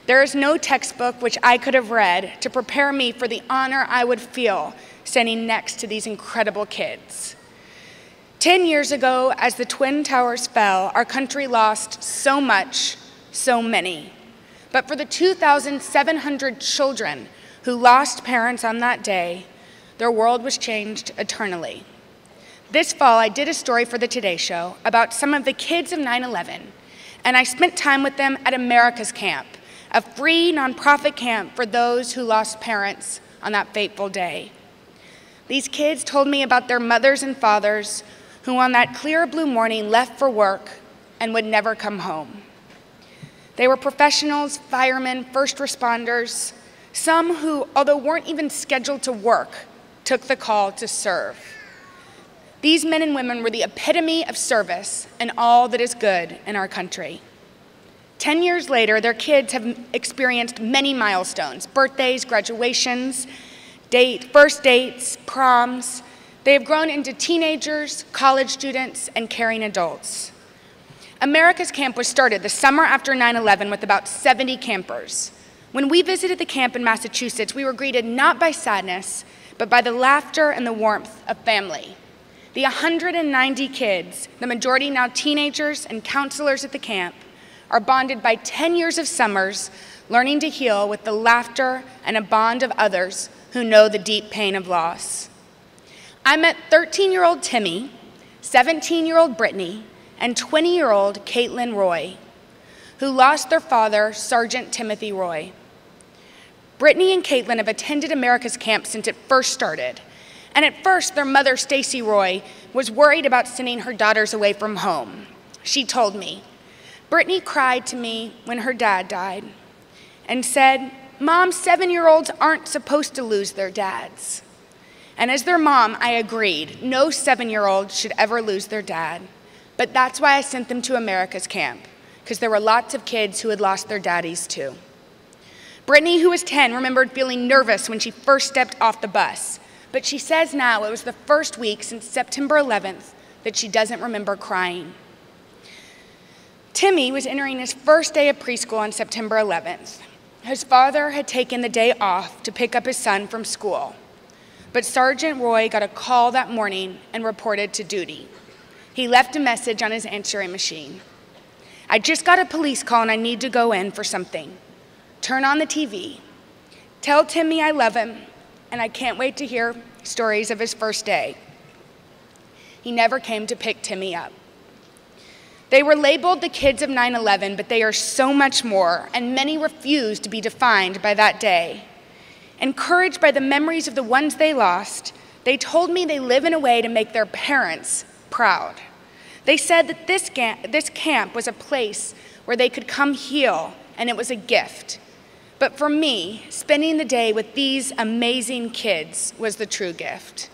There is no textbook which I could have read to prepare me for the honor I would feel standing next to these incredible kids. 10 years ago, as the Twin Towers fell, our country lost so much, so many. But for the 2,700 children who lost parents on that day, their world was changed eternally. This fall, I did a story for the Today Show about some of the kids of 9/11, and I spent time with them at America's Camp, a free nonprofit camp for those who lost parents on that fateful day. These kids told me about their mothers and fathers who on that clear blue morning left for work and would never come home. They were professionals, firemen, first responders, some who, although weren't even scheduled to work, took the call to serve. These men and women were the epitome of service and all that is good in our country. 10 years later, their kids have experienced many milestones: birthdays, graduations, first dates, proms. They have grown into teenagers, college students, and caring adults. America's Camp was started the summer after 9/11 with about 70 campers. When we visited the camp in Massachusetts, we were greeted not by sadness, but by the laughter and the warmth of family. The 190 kids, the majority now teenagers and counselors at the camp, are bonded by 10 years of summers learning to heal with the laughter and a bond of others who know the deep pain of loss. I met 13-year-old Timmy, 17-year-old Brittany, and 20-year-old Caitlin Roy, who lost their father, Sergeant Timothy Roy. Brittany and Caitlin have attended America's Camp since it first started, And at first, their mother, Stacy Roy, was worried about sending her daughters away from home. She told me, "Brittany cried to me when her dad died and said, 'Mom, 7-year-olds aren't supposed to lose their dads.' And as their mom, I agreed. No 7-year-old should ever lose their dad. But that's why I sent them to America's camp, because there were lots of kids who had lost their daddies too." Brittany, who was 10, remembered feeling nervous when she first stepped off the bus. But she says now it was the first week since September 11th that she doesn't remember crying. Timmy was entering his first day of preschool on September 11th. His father had taken the day off to pick up his son from school. But Sergeant Roy got a call that morning and reported to duty. He left a message on his answering machine. "I just got a police call and I need to go in for something. Turn on the TV. Tell Timmy I love him and I can't wait to hear stories of his first day." He never came to pick Timmy up. They were labeled the kids of 9/11, but they are so much more, and many refuse to be defined by that day. Encouraged by the memories of the ones they lost, they told me they live in a way to make their parents proud. They said that this camp was a place where they could come heal, and it was a gift. But for me, spending the day with these amazing kids was the true gift.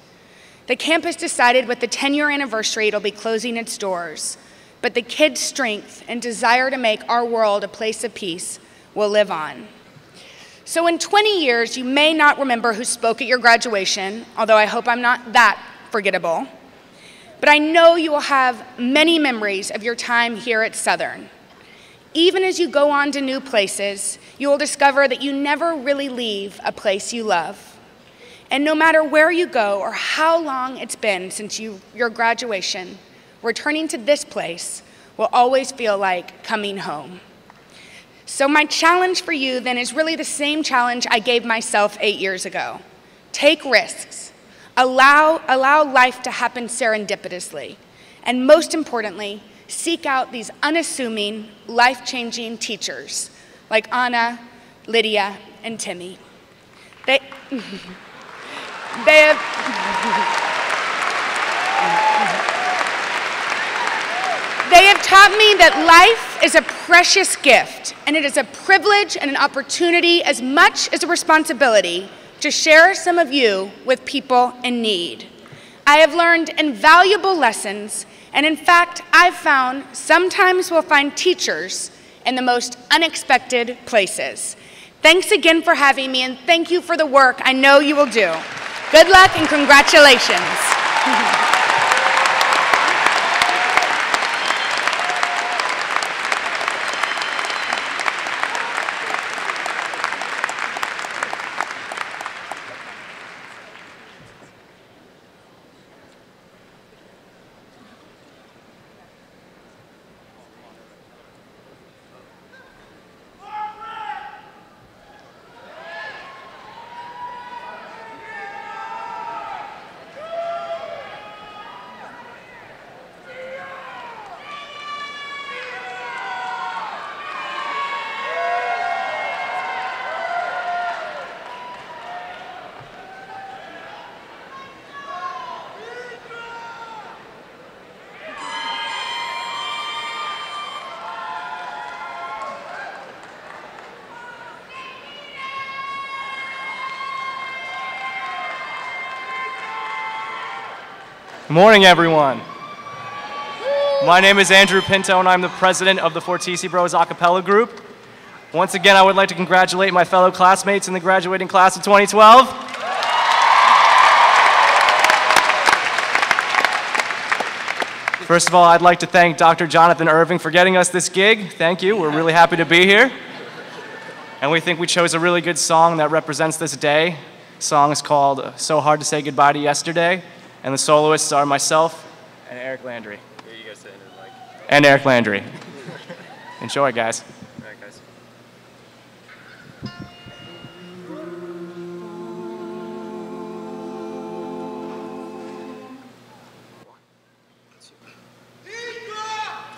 The campus decided with the 10-year anniversary it'll be closing its doors, but the kids' strength and desire to make our world a place of peace will live on. So in 20 years, you may not remember who spoke at your graduation, although I hope I'm not that forgettable. But I know you will have many memories of your time here at Southern. Even as you go on to new places, you will discover that you never really leave a place you love. And no matter where you go or how long it's been since your graduation, returning to this place will always feel like coming home. So my challenge for you then is really the same challenge I gave myself 8 years ago. Take risks. Allow life to happen serendipitously. And most importantly, seek out these unassuming, life-changing teachers like Anna, Lydia, and Timmy. They have taught me that life is a precious gift, and it is a privilege and an opportunity as much as a responsibility to share some of you with people in need. I have learned invaluable lessons, and in fact, I've found sometimes we'll find teachers in the most unexpected places. Thanks again for having me, and thank you for the work I know you will do. Good luck and congratulations. Good morning, everyone. My name is Andrew Pinto, and I'm the president of the Fortisi Bros a cappella group. Once again, I would like to congratulate my fellow classmates in the graduating class of 2012. First of all, I'd like to thank Dr. Jonathan Irving for getting us this gig. Thank you. We're really happy to be here. And we think we chose a really good song that represents this day. The song is called So Hard to Say Goodbye to Yesterday. And the soloists are myself and Eric Landry. Here, you guys sit in the mic. And Eric Landry. Enjoy, guys. All right, guys.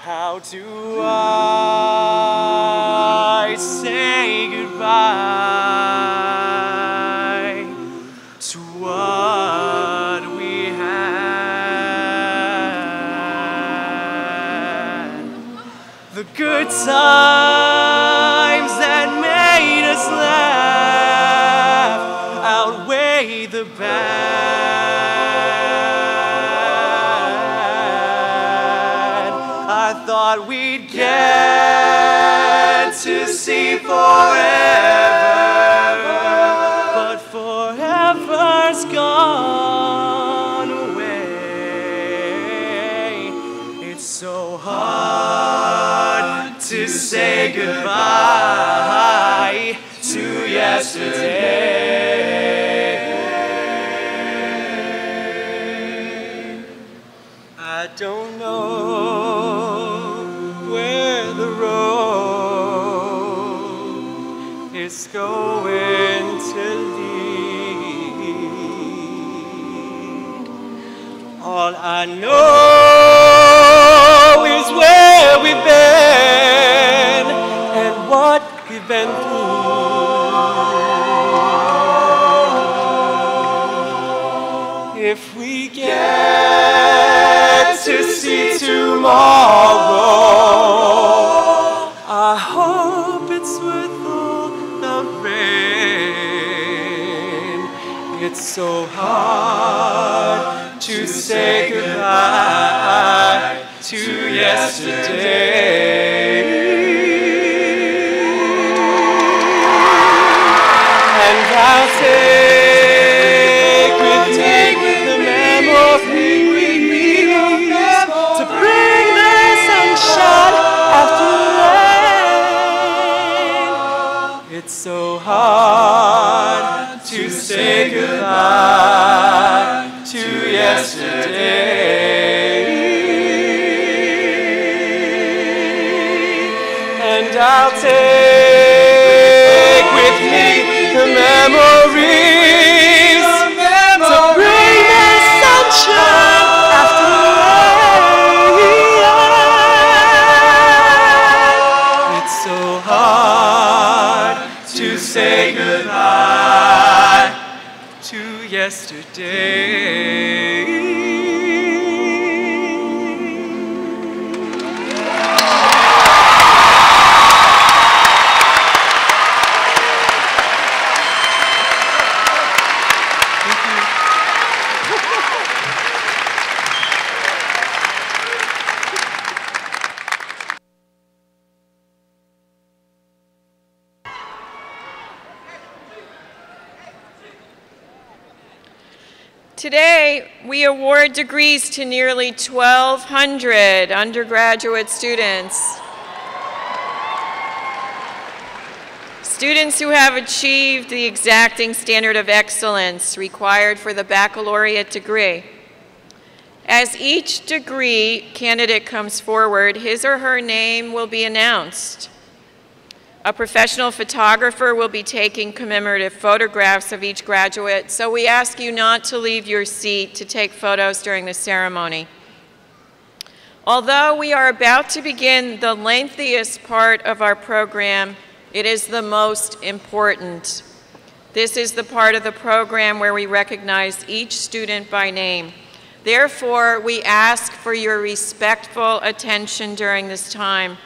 How do I say goodbye to what the good times that made us laugh outweigh the bad. I thought we'd get to see forever, but forever's gone away. It's so hard to say goodbye to yesterday. I don't know where the road is going to lead. All I know is where we've been and what we've been through. If we get to see tomorrow, I hope it's worth all the rain. It's so hard to say goodbye to yesterday. And I'll take with me the memories to bring the sunshine after rain. It's so hard to say goodbye to yesterday. And I'll take with me the memories to bring the sunshine after rain. It's so hard to say goodbye to yesterday. Today, we award degrees to nearly 1,200 undergraduate students. Students who have achieved the exacting standard of excellence required for the baccalaureate degree. As each degree candidate comes forward, his or her name will be announced. A professional photographer will be taking commemorative photographs of each graduate, so we ask you not to leave your seat to take photos during the ceremony. Although we are about to begin the lengthiest part of our program, it is the most important. This is the part of the program where we recognize each student by name. Therefore, we ask for your respectful attention during this time.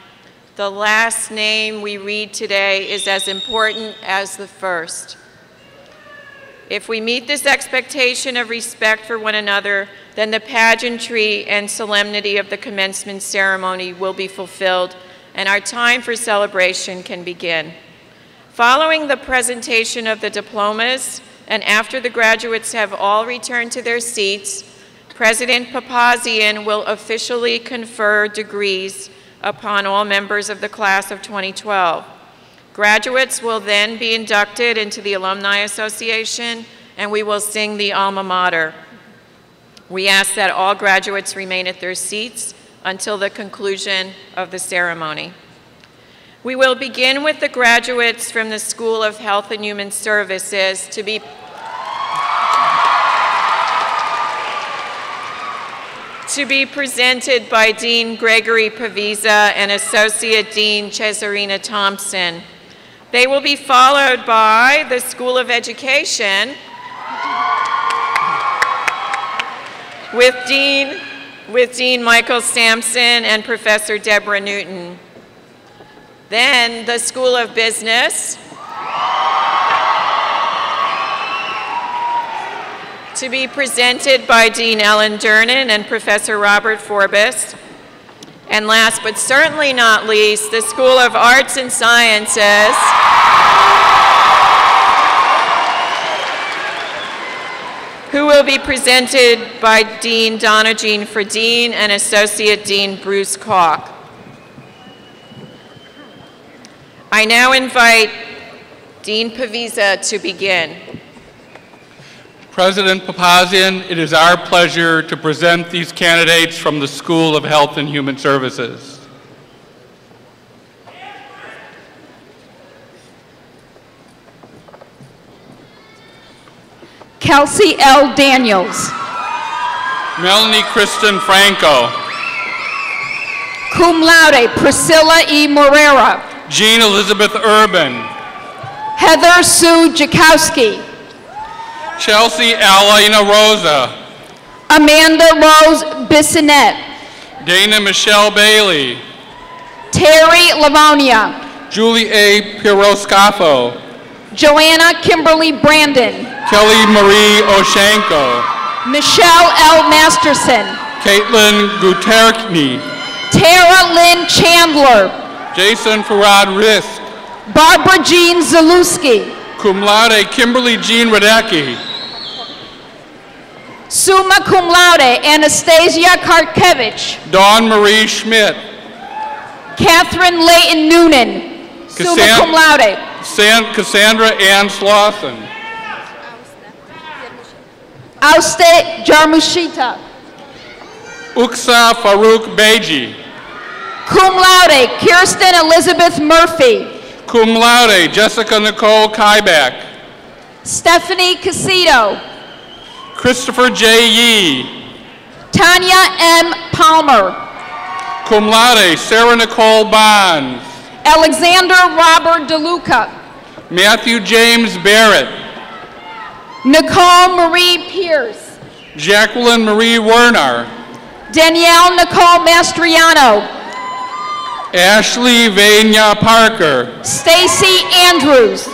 The last name we read today is as important as the first. If we meet this expectation of respect for one another, then the pageantry and solemnity of the commencement ceremony will be fulfilled, and our time for celebration can begin. Following the presentation of the diplomas, and after the graduates have all returned to their seats, President Papazian will officially confer degrees upon all members of the class of 2012. Graduates will then be inducted into the Alumni Association, and we will sing the alma mater. We ask that all graduates remain at their seats until the conclusion of the ceremony. We will begin with the graduates from the School of Health and Human Services to be presented by Dean Gregory Pavisa and Associate Dean Cesarina Thompson. They will be followed by the School of Education with Dean Michael Sampson and Professor Deborah Newton. Then the School of Business, to be presented by Dean Ellen Durnan and Professor Robert Forbes. And last but certainly not least, the School of Arts and Sciences, who will be presented by Dean Donna Jean Fradine and Associate Dean Bruce Kalk. I now invite Dean Pavisa to begin. President Papazian, it is our pleasure to present these candidates from the School of Health and Human Services. Kelsey L. Daniels. Melanie Kristen Franco. Cum laude, Priscilla E. Morera. Jean Elizabeth Urban. Heather Sue Jakowski. Chelsea Alaina Rosa. Amanda Rose Bissonette. Dana Michelle Bailey. Terry Livonia. Julie A. Piroscafo. Joanna Kimberly Brandon. Kelly Marie Oshenko. Michelle L. Masterson. Caitlin Guterkny. Tara Lynn Chandler. Jason Farad Risk. Barbara Jean Zalewski. Cum laude, Kimberly Jean Radecki. Summa cum laude, Anastasia Karkevich. Dawn Marie Schmidt. Catherine Layton Noonan. Summa cum laude. Cassandra Ann Slauson. Auste Jarmushita. Uksa Farouk Beji. Cum laude, Kirsten Elizabeth Murphy. Cum laude, Jessica Nicole Kyback. Stephanie Casito. Christopher J. Yee. Tanya M. Palmer. Cum laude, Sarah Nicole Bonds. Alexander Robert DeLuca. Matthew James Barrett. Nicole Marie Pierce. Jacqueline Marie Werner. Danielle Nicole Mastriano. Ashley Vania Parker. Stacy Andrews.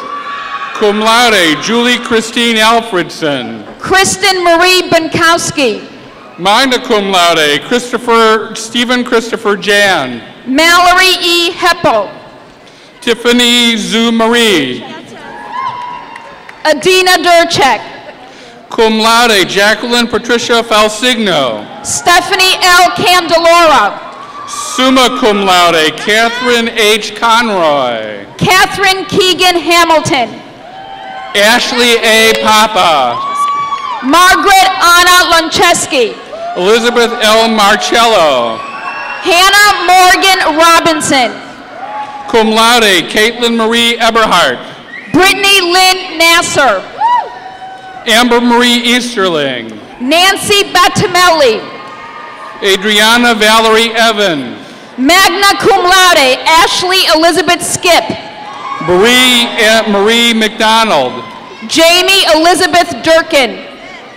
Cum laude, Julie Christine Alfredson. Kristen Marie Bankowski. Magna cum laude, Stephen Christopher Jan. Mallory E. Heppel. Tiffany Zu Marie. Adina Durchek. Cum laude, Jacqueline Patricia Falsigno. Stephanie L. Candelora. Summa cum laude, Catherine H. Conroy. Catherine Keegan Hamilton. Ashley A. Papa. Margaret Anna Luncheski. Elizabeth L. Marcello. Hannah Morgan Robinson. Cum laude, Caitlin Marie Eberhardt. Brittany Lynn Nasser. Amber Marie Easterling. Nancy Battimelli. Adriana Valerie Evans. Magna cum laude, Ashley Elizabeth Skip. Marie McDonald. Jamie Elizabeth Durkin.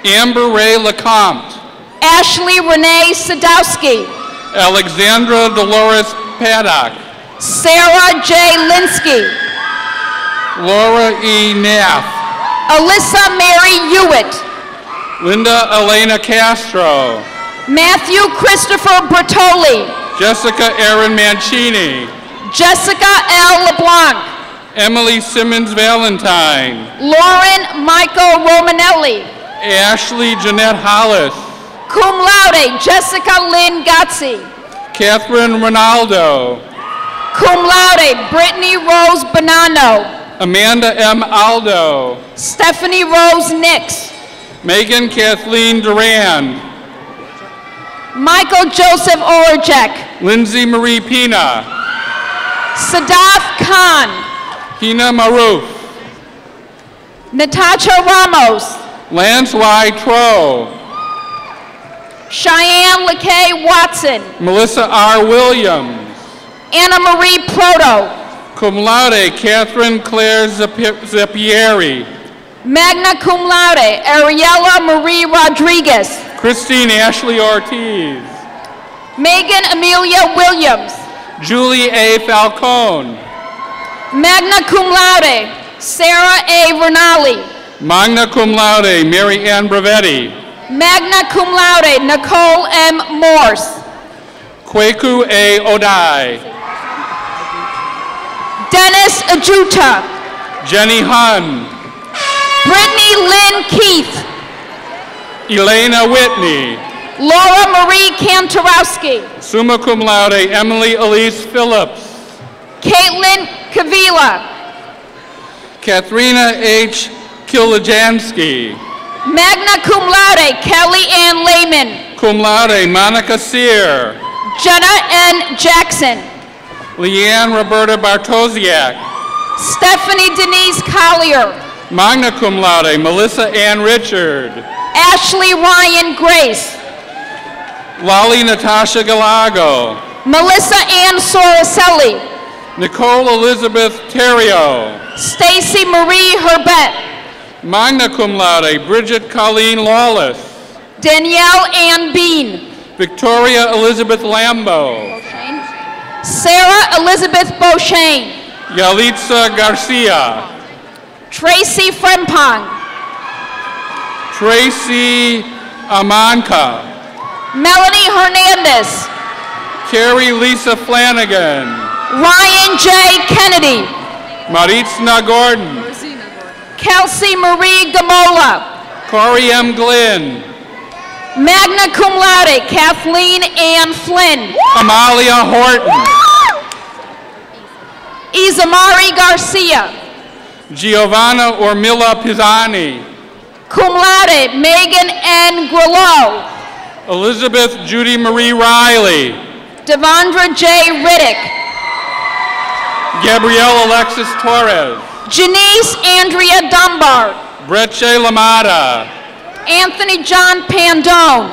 Amber Ray Lecomte. Ashley Renee Sadowski. Alexandra Dolores Paddock. Sarah J. Linsky. Laura E. Naff. Alyssa Mary Hewitt. Linda Elena Castro. Matthew Christopher Bertoli. Jessica Erin Mancini. Jessica L. LeBlanc. Emily Simmons Valentine. Lauren Michael Romanelli. Ashley Jeanette Hollis. Cum laude, Jessica Lynn Gotzi. Catherine Ronaldo. Cum laude, Brittany Rose Bonanno. Amanda M. Aldo. Stephanie Rose Nix. Megan Kathleen Duran. Michael Joseph Orajek. Lindsay Marie Pina. Sadaf Khan. Hina Maruf. Natasha Ramos. Lance Y. Tro. Cheyenne LeKay Watson. Melissa R. Williams. Anna Marie Proto. Cum laude, Catherine Claire Zapieri. Magna cum laude, Ariella Marie Rodriguez. Christine Ashley Ortiz. Megan Amelia Williams. Julie A. Falcone. Magna cum laude, Sarah A. Vernali. Magna cum laude, Mary Ann Bravetti. Magna cum laude, Nicole M. Morse. Kweku A. Odai. Dennis Ajuta. Jenny Hun. Brittany Lynn Keith. Elena Whitney. Laura Marie Kantorowski. Summa cum laude, Emily Elise Phillips. Caitlin Kavila. Katharina H. Kilajansky. Magna cum laude, Kelly Ann Lehman. Cum laude, Monica Sear. Jenna N. Jackson. Leanne Roberta Bartosiak. Stephanie Denise Collier. Magna cum laude, Melissa Ann Richard. Ashley Ryan Grace. Lali Natasha Galago. Melissa Ann Soricelli. Nicole Elizabeth Terrio. Stacy Marie Herbett. Magna cum laude, Bridget Colleen Lawless. Danielle Ann Bean. Victoria Elizabeth Lambo. Sarah Elizabeth Beauchesne. Yalitza Garcia. Tracy Frempong. Tracy Amanka. Melanie Hernandez. Carrie Lisa Flanagan. Ryan J. Kennedy. Maritza Gordon. Kelsey Marie Gamola. Corey M. Glynn. Magna cum laude, Kathleen Ann Flynn. Amalia Horton. Izamari Garcia. Giovanna Ormila Pisani. Cum laude, Megan N. Grillo. Elizabeth Judy Marie Riley. Devondra J. Riddick. Gabrielle Alexis Torres. Janice Andrea Dunbar. Brecce Lamada. Anthony John Pandone.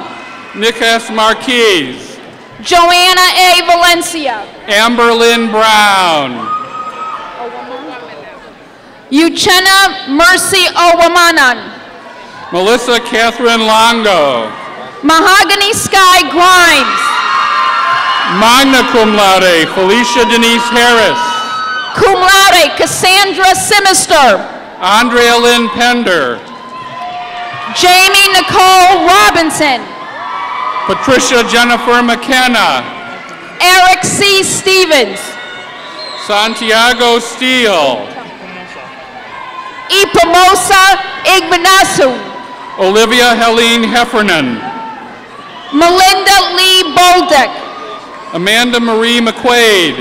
Nick S. Marquez. Joanna A. Valencia. Amber Lynn Brown. Uchenna Mercy Owamanan. Melissa Catherine Longo. Mahogany Sky Grimes. Magna cum laude, Felicia Denise Harris. Cum laude, Cassandra Simister. Andrea Lynn Pender. Jamie Nicole Robinson. Patricia Jennifer McKenna. Eric C. Stevens. Santiago Steele. Ipamosa Igbenasu. Olivia Helene Heffernan. Melinda Lee Bolduc. Amanda Marie McQuaid.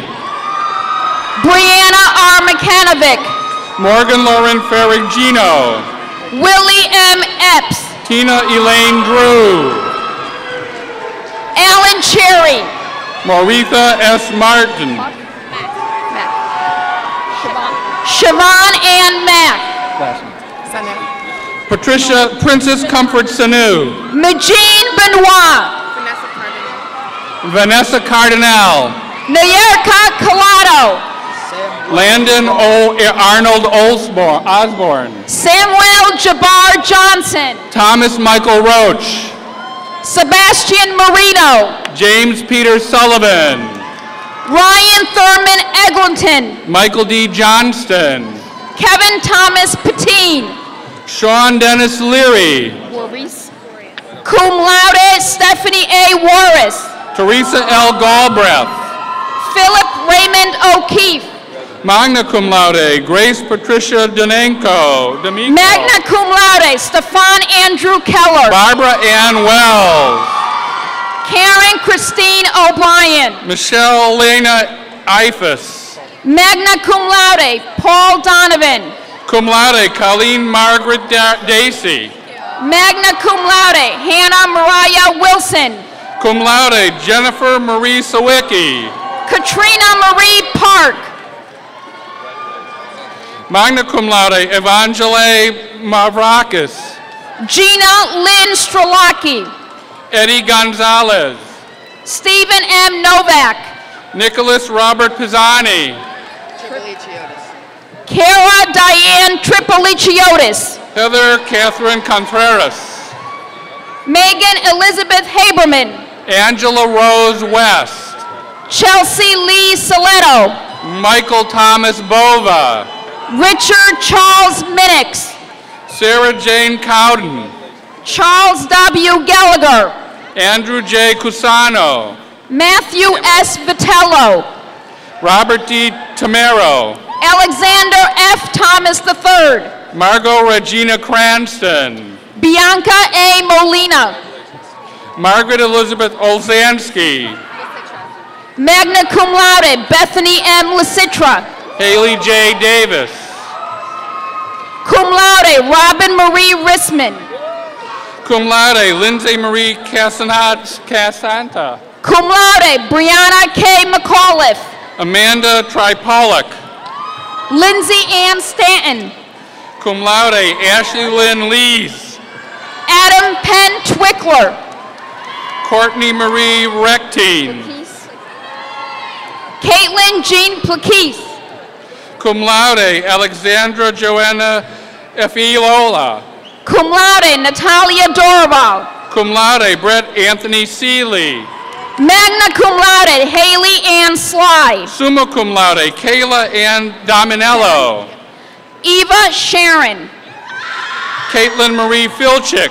Brianna R. McCanovic. Morgan Lauren Ferrigino. Willie M. Epps. Tina Elaine Drew. Alan Cherry. Maritha S. Martin. Siobhan Ann Mack. Patricia Princess Comfort Sanu. Majine Benoit. Vanessa Cardinal. Nayerka Collado. Landon O. Arnold Osborne. Samuel Jabbar Johnson. Thomas Michael Roach. Sebastian Marino. James Peter Sullivan. Ryan Thurman Eglinton. Michael D. Johnston. Kevin Thomas Patine. Sean Dennis Leary. Cum laude, Stephanie A. Warris. Teresa L. Galbraith. Philip Raymond O'Keefe. Magna cum laude, Grace Patricia D'Amico. Magna cum laude, Stefan Andrew Keller. Barbara Ann Wells. Karen Christine O'Brien. Michelle Elena Ifus. Magna cum laude, Paul Donovan. Cum laude, Colleen Margaret Dacey. Magna cum laude, Hannah Mariah Wilson. Cum laude, Jennifer Marie Sawicki. Katrina Marie Park. Magna cum laude, Evangele Mavrakis. Gina Lynn Strelacki. Eddie Gonzalez. Stephen M. Novak. Nicholas Robert Pisani. Kara Diane Tripoliciotis. Heather Catherine Contreras. Megan Elizabeth Haberman. Angela Rose West. Chelsea Lee Saletto. Michael Thomas Bova. Richard Charles Minnix. Sarah Jane Cowden. Charles W. Gallagher. Andrew J. Cusano. Matthew S. Vitello. Robert D. Tamero. Alexander F. Thomas III. Margot Regina Cranston. Bianca A. Molina. Margaret Elizabeth Olzansky. Magna cum laude, Bethany M. Lasitra. Haley J. Davis. Cum laude, Robin Marie Rissman. Cum laude, Lindsay Marie Casanta. Cum laude, Brianna K. McAuliffe. Amanda Tripollock. Lindsay Ann Stanton. Cum laude, Ashley Lynn Lees. Adam Penn Twickler. Courtney Marie Rectine. Caitlin Jean Plaquise. Cum laude, Alexandra Joanna Efilola. Cum laude, Natalia Doroval. Cum laude, Brett Anthony Seeley. Magna cum laude, Haley Ann Sly. Summa cum laude, Kayla Ann Dominello. Eva Sharon. Caitlin Marie Filchick.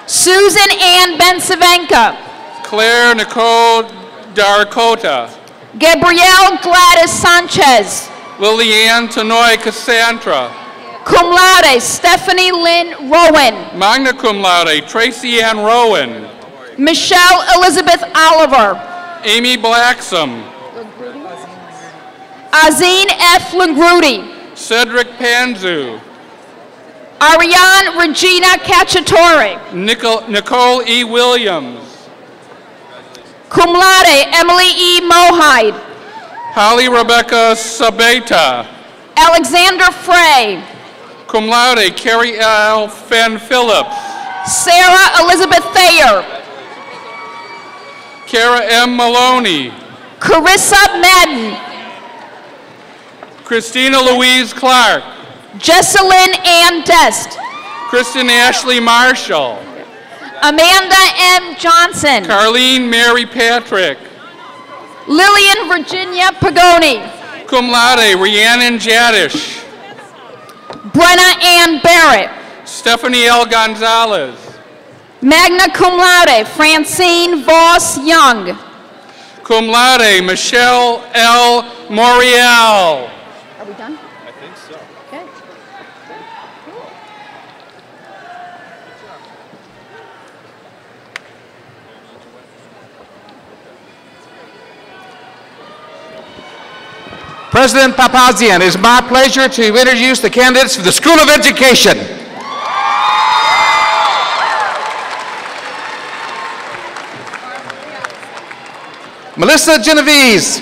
Susan Ann Bensavenka. Claire Nicole Darcota. Gabrielle Gladys Sanchez. Lilianne Tanoy Cassandra. Cum laude, Stephanie Lynn Rowan. Magna cum laude, Tracy Ann Rowan. Michelle Elizabeth Oliver. Amy Blacksome. Azine F. Langrudy. Cedric Panzu. Ariane Regina Cacciatore. Nicole E. Williams. Cum laude, Emily E. Mohide. Holly Rebecca Sabeta. Alexander Frey. Cum laude, Carrie L. Fenn Phillips. Sarah Elizabeth Thayer. Kara M. Maloney. Carissa Madden. Christina Louise Clark. Jessalyn Ann Dest. Kristen Ashley Marshall. Amanda M. Johnson. Carlene Mary Patrick. Lillian Virginia Pagoni. Cum laude, Rhiannon Jadish. Brenna Ann Barrett. Stephanie L. Gonzalez. Magna cum laude, Francine Voss Young. Cum laude, Michelle L. Morial. Are we done? I think so. Okay. President Papazian, it is my pleasure to introduce the candidates for the School of Education. Melissa Genovese.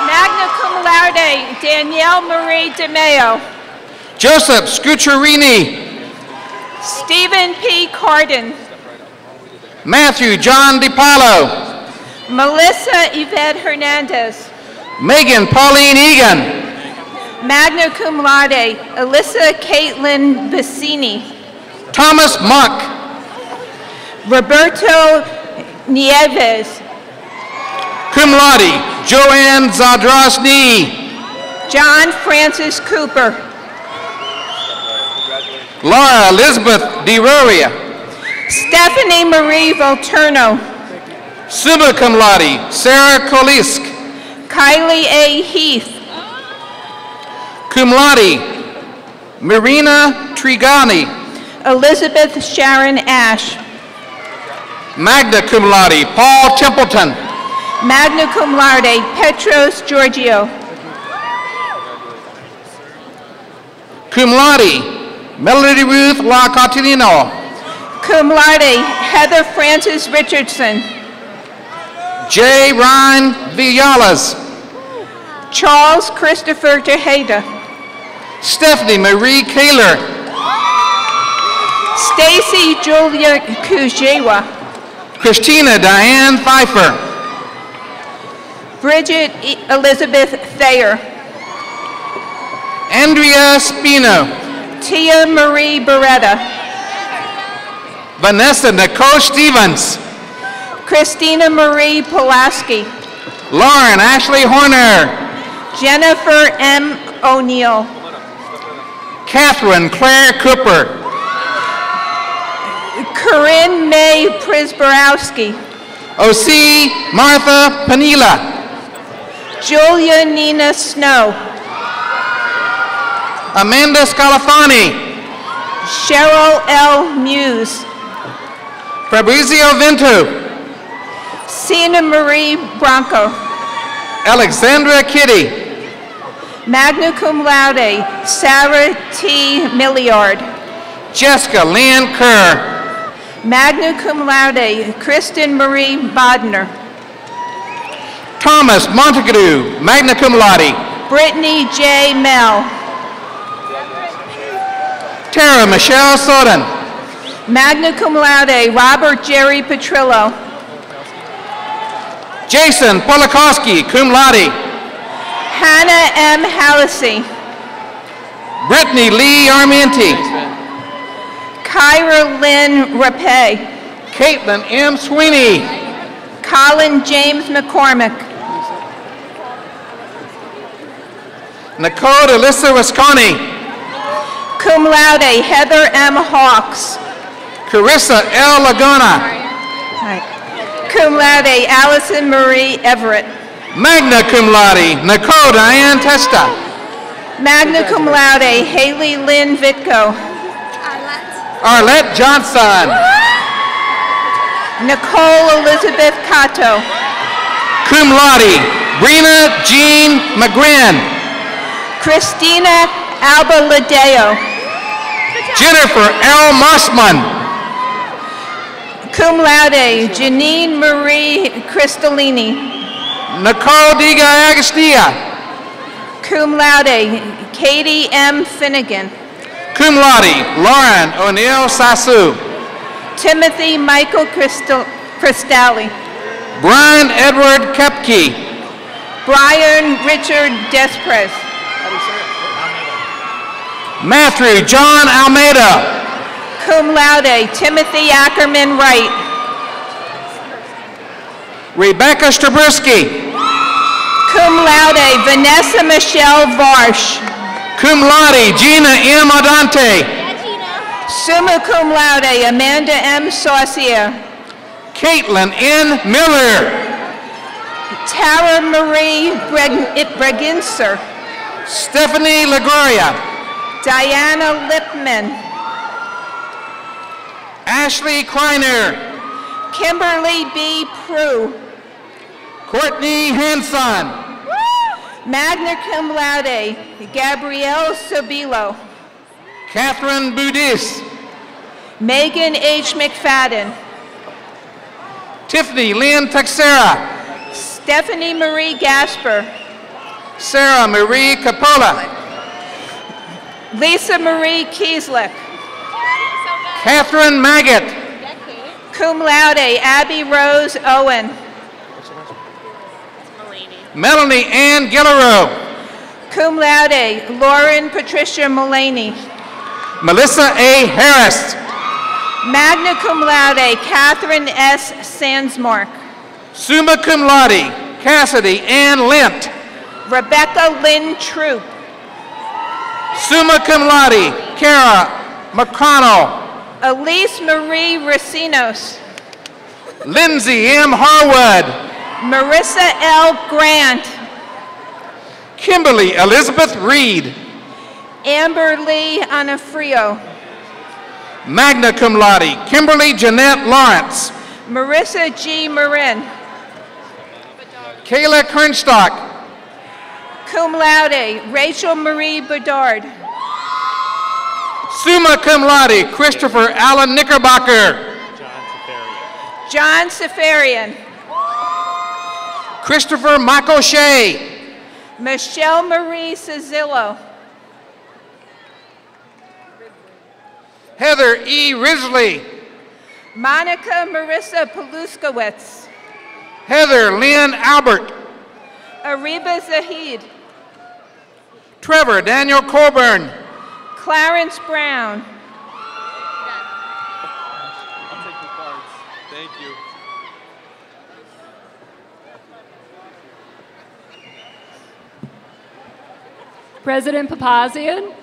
Magna cum laude, Danielle Marie DeMeo. Joseph Scucciarini. Stephen P. Carden. Matthew John DiPaolo. Melissa Yvette Hernandez. Megan Pauline Egan. Magna cum laude, Alyssa Caitlin Vicini. Thomas Muck. Roberto Nieves. Cum laude, Joanne Zadrosny. John Francis Cooper. Laura Elizabeth DeRoria. Stephanie Marie Volturno. Summa cum laude, Sarah Kolisk. Kylie A. Heath. Cum laude, Marina Trigani. Elizabeth Sharon Ash. Magna cum laude, Paul Templeton. Magna cum laude, Petros Giorgio. Cum laude, Melody Ruth LaCartolino. Cum laude, Heather Francis Richardson. J. Ryan Villalas. Charles Christopher Tejeda. Stephanie Marie Kaler. Stacy Julia Kujewa. Christina Diane Pfeiffer. Bridget Elizabeth Thayer. Andrea Spino. Tia Marie Beretta. Vanessa Nicole Stevens. Christina Marie Pulaski. Lauren Ashley Horner. Jennifer M. O'Neill. Catherine Claire Cooper. Corinne May Prisborowski. O.C. Martha Panila. Julia Nina Snow. Amanda Scalafani. Cheryl L. Muse. Fabrizio Vento. Sina Marie Bronco. Alexandra Kitty. Magna cum laude, Sarah T. Milliard. Jessica Lynn Kerr. Magna cum laude, Kristen Marie Bodner. Thomas Montague, magna cum laude. Brittany J. Mell. Tara Michelle Soden. Magna cum laude, Robert Jerry Petrillo. Jason Polakowski, cum laude. Hannah M. Hallisey. Brittany Lee Armenti. Kyra Lynn Rapay. Caitlin M. Sweeney. Colin James McCormick. Nicole Alyssa Wasconi. Cum laude, Heather M. Hawks. Carissa L. Laguna. Cum laude, Allison Marie Everett. Magna cum laude, Nicole Diane Testa. Magna cum laude, Haley Lynn Vitko. Arlette Johnson. Nicole Elizabeth Cato. Cum laude, Brina Jean McGrin. Christina Alba Ladeo. Jennifer L. Mossman. Cum laude, Janine Marie Cristallini. Nicole Diga Agostia. Cum laude, Katie M. Finnegan. Cum laude, Lauren O'Neill Sasu. Timothy Michael Cristalli. Brian Edward Kepke. Brian Richard Desprez. Matthew John Almeida. Cum laude, Timothy Ackerman Wright. Rebecca Strabrisky. Cum laude, Vanessa Michelle Varsh. Cum laude, Gina M. Adante. Summa cum laude, Amanda M. Saucier. Caitlin N. Miller. Tara Marie Breginser. Stephanie LaGloria. Diana Lipman. Ashley Kreiner. Kimberly B. Prue. Courtney Hanson. Magna cum laude, Gabrielle Sobilo. Catherine Boudis. Megan H. McFadden. Tiffany Lynn Texera. Stephanie Marie Gasper. Sarah Marie Capola. Lisa Marie Kieslick. Catherine Maggot. Cum laude, Abby Rose Owen. Melanie Ann Gillero. Cum laude, Lauren Patricia Mullaney. Melissa A. Harris. Magna cum laude, Catherine S. Sandsmark. Summa cum laude, Cassidy Ann Lint. Rebecca Lynn Troop. Summa cum laude, Kara McConnell. Elise Marie Racinos. Lindsay M. Harwood. Marissa L. Grant. Kimberly Elizabeth Reed. Amber Lee Anafrio. Magna cum laude, Kimberly Jeanette Lawrence. Marissa G. Marin. Kayla Kernstock. Cum laude, Rachel Marie Bedard. Summa cum laude, Christopher Allen Knickerbocker. John Safarian. Christopher Michael Shea. Michelle Marie Cezillo. Heather E. Risley. Monica Marissa Peluskowitz. Heather Lynn Albert. Ariba Zahid. Trevor Daniel Coburn. Clarence Brown. I'll take the cards. Thank you. President Papazian,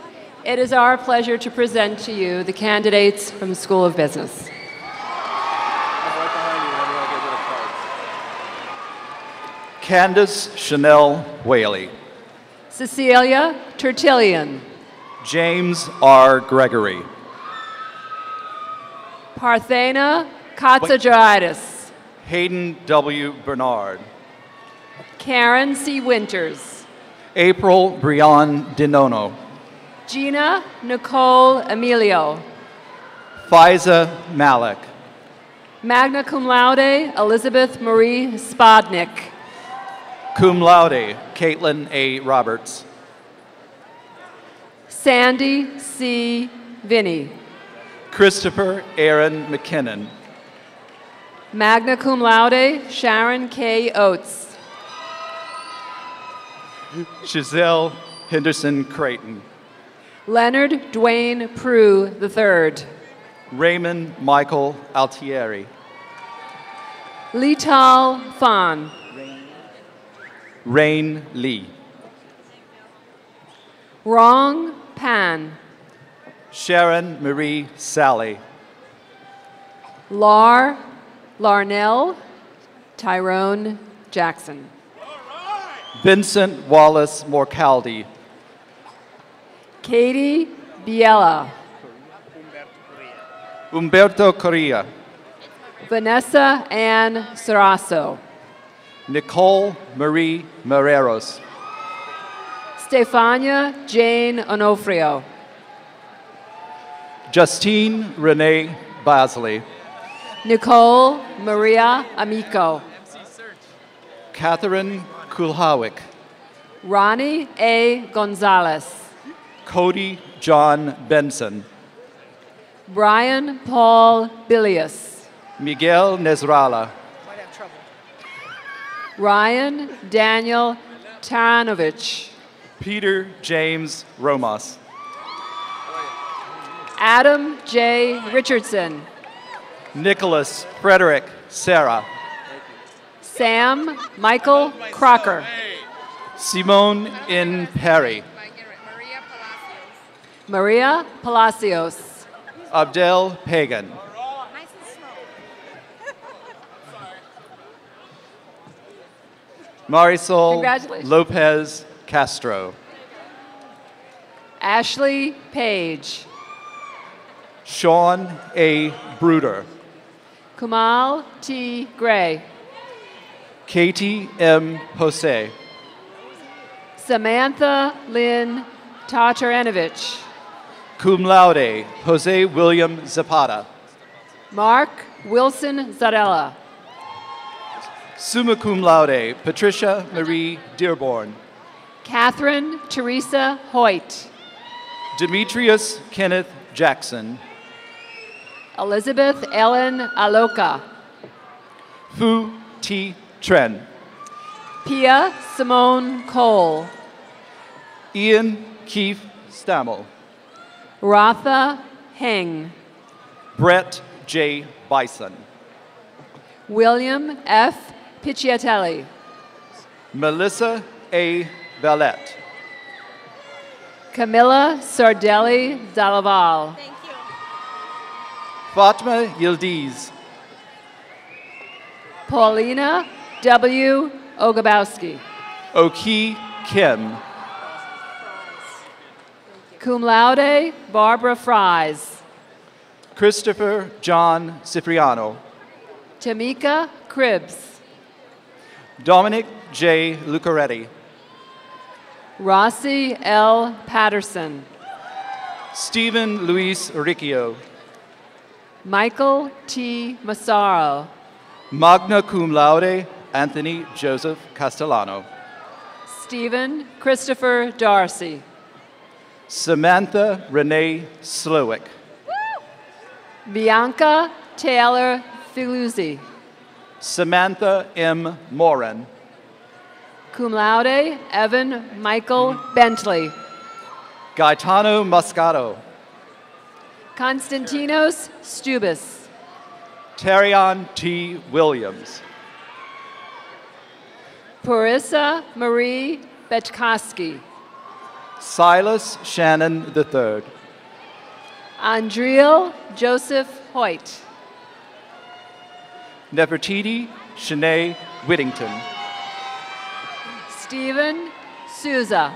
it is our pleasure to present to you the candidates from the School of Business. Candace Chanel Whaley. Cecilia Tertullian. James R. Gregory. Parthena Katsagiridis. Hayden W. Bernard. Karen C. Winters. April Brian Dinono. Gina Nicole Emilio. Fiza Malik. Magna cum laude Elizabeth Marie Spodnik. Cum laude Caitlin A. Roberts. Sandy C. Vinny. Christopher Aaron McKinnon. Magna cum laude Sharon K. Oates. Giselle Henderson Creighton. Leonard Dwayne Prue III. Raymond Michael Altieri. Lital Fan. Rain Lee. Rong Pan. Sharon Marie Sally. Larnell Tyrone Jackson. Vincent Wallace Morcaldi. Katie Biella. Umberto Correa. Vanessa Ann Sarasso. Nicole Marie Moreros. Stefania Jane Onofrio. Justine Renee Basley. Nicole Maria Amico. Catherine Kulhawick. Ronnie A. Gonzalez. Cody John Benson. Brian Paul Bilius. Miguel Nezrala. Ryan Daniel Taranovich. Peter James Romas. Adam J. Richardson. Nicholas Frederick Sarah. Sam Michael Crocker. Simone N. Perry. Maria Palacios. Abdel Pagan. Marisol Lopez Castro. Ashley Page. Sean A. Bruder. Kumal T. Gray. Katie M. Jose. Samantha Lynn Tatarenovich. Cum laude, Jose William Zapata. Mark Wilson Zarella. Summa cum laude, Patricia Marie Dearborn. Catherine Teresa Hoyt. Demetrius Kenneth Jackson. Elizabeth Ellen Aloka. Fu T. Tren. Pia Simone Cole. Ian Keith Stammel. Ratha Heng. Brett J. Bison. William F. Picciatelli. Melissa A. Valette. Camilla Sardelli Dalaval. Fatma Yildiz. Paulina W. Ogabowski. Oki Kim. Cum laude, Barbara Fries. Christopher John Cipriano. Tamika Cribbs. Dominic J. Lucaretti. Rossi L. Patterson. Stephen Luis Riccio. Michael T. Massaro. Magna cum laude, Anthony Joseph Castellano. Stephen Christopher Darcy. Samantha Renee Slowick. Bianca Taylor Filuzzi. Samantha M. Moran. Cum laude, Evan Michael Bentley. Gaetano Moscato. Konstantinos Stubis. Terrion T. Williams. Parissa Marie Betkoski. Silas Shannon III. Andriel Joseph Hoyt. Nefertiti Shanae Whittington. Stephen Souza.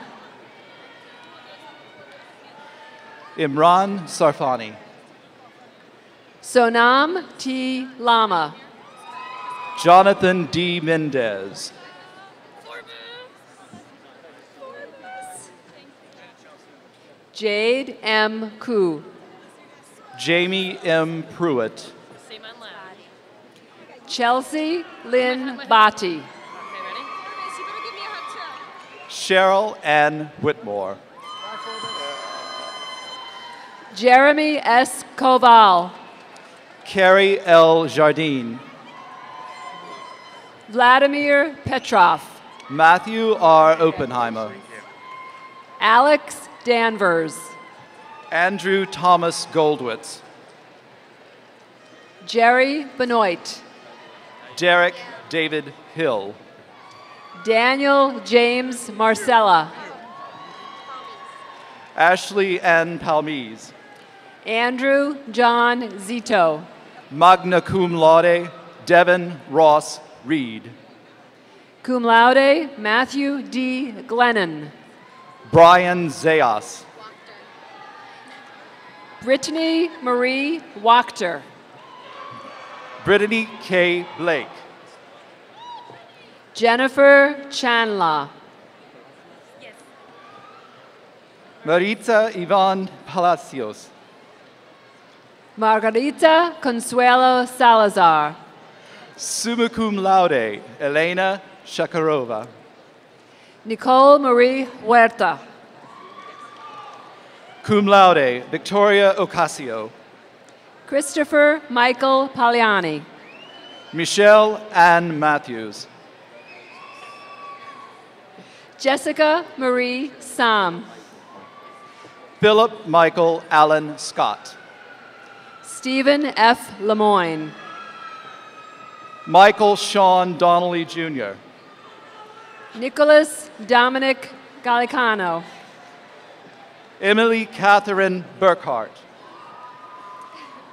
Imran Sarfani. Sonam T. Lama. Jonathan D. Mendez. Jade M. Koo. Jamie M. Pruitt. Chelsea Lynn Bati. Cheryl Ann Whitmore. Jeremy S. Koval. Carrie L. Jardine. Vladimir Petrov. Matthew R. Oppenheimer. Alex Danvers. Andrew Thomas Goldwitz. Jerry Benoit. Derek David Hill. Daniel James Marcella. Ashley Ann Palmise. Andrew John Zito. Magna cum laude, Devin Ross Reed. Cum laude, Matthew D. Glennon. Brian Zayas. Brittany Marie Wachter. Brittany K. Blake. Jennifer Chanla. Maritza Yvonne Palacios. Margarita Consuelo Salazar. Summa cum laude, Elena Shakarova. Nicole Marie Huerta. Cum laude, Victoria Ocasio. Christopher Michael Pagliani. Michelle Ann Matthews. Jessica Marie Sam. Philip Michael Allen Scott. Stephen F. Lemoyne. Michael Sean Donnelly Jr. Nicholas Dominic Gallicano. Emily Catherine Burkhart.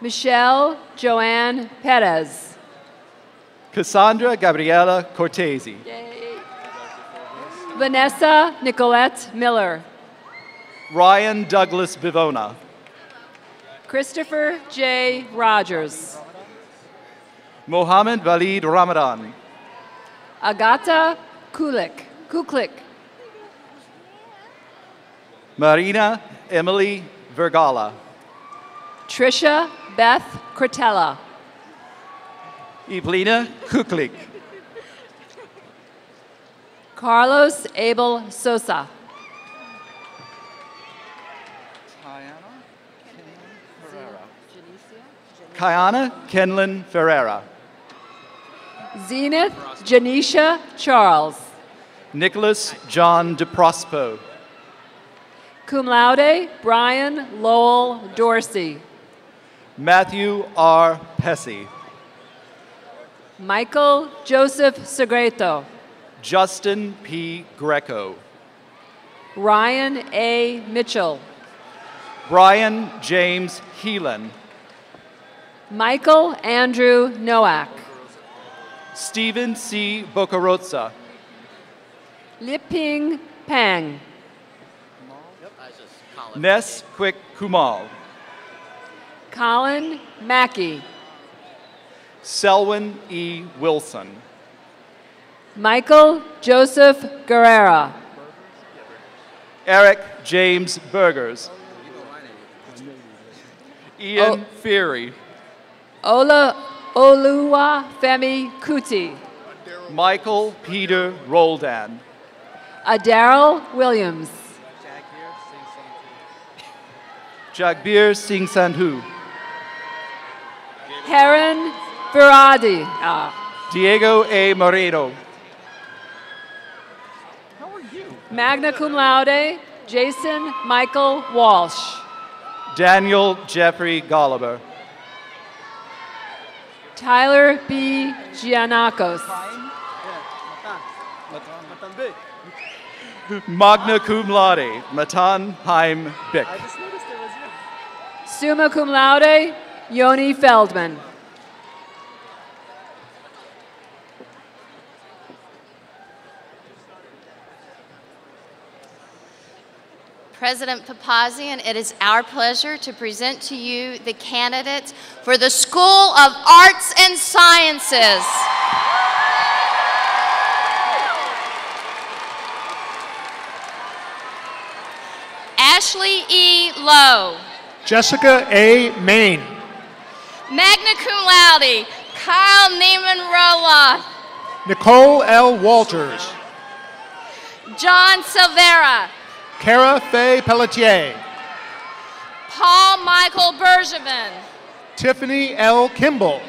Michelle Joanne Perez. Cassandra Gabriela Cortese. Vanessa Nicolette Miller. Ryan Douglas Bivona. Christopher J. Rogers. Mohammed Walid Ramadan. Agata Kuklik. Marina Emily Vergala. Trisha Beth Cortella. Evelina Kuklik. Carlos Abel Sosa. Kiana Kenlin Ferreira. Zenith Janisha Charles. Nicholas John DeProspo. Cum laude, Brian Lowell Dorsey. Matthew R. Pesci. Michael Joseph Segreto. Justin P. Greco. Ryan A. Mitchell. Brian James Heelan. Michael Andrew Nowak. Stephen C. Bocaroza. Liping Pang. Ness Quick Kumal. Colin Mackey. Selwyn E. Wilson. Michael Joseph Guerrera. Eric James Burgers. Ian Feary. Oluwa Femi Kuti. Michael Peter Roldan. Daryl Williams. Jagbir Singh Sandhu. Heron Viradi. Diego A. Moreno. Magna cum laude, Jason Michael Walsh. Daniel Jeffrey Golliver. Tyler B. Giannakos. Magna cum laude, Matan Haim Bick. Summa cum laude, Yoni Feldman. President Papazian, it is our pleasure to present to you the candidates for the School of Arts and Sciences. Ashley E. Lowe. Jessica A. Main. Magna cum laude, Kyle Neiman Roloff. Nicole L. Walters. John Silvera. Cara Faye Pelletier. Paul Michael Bergevin. Tiffany L. Kimball.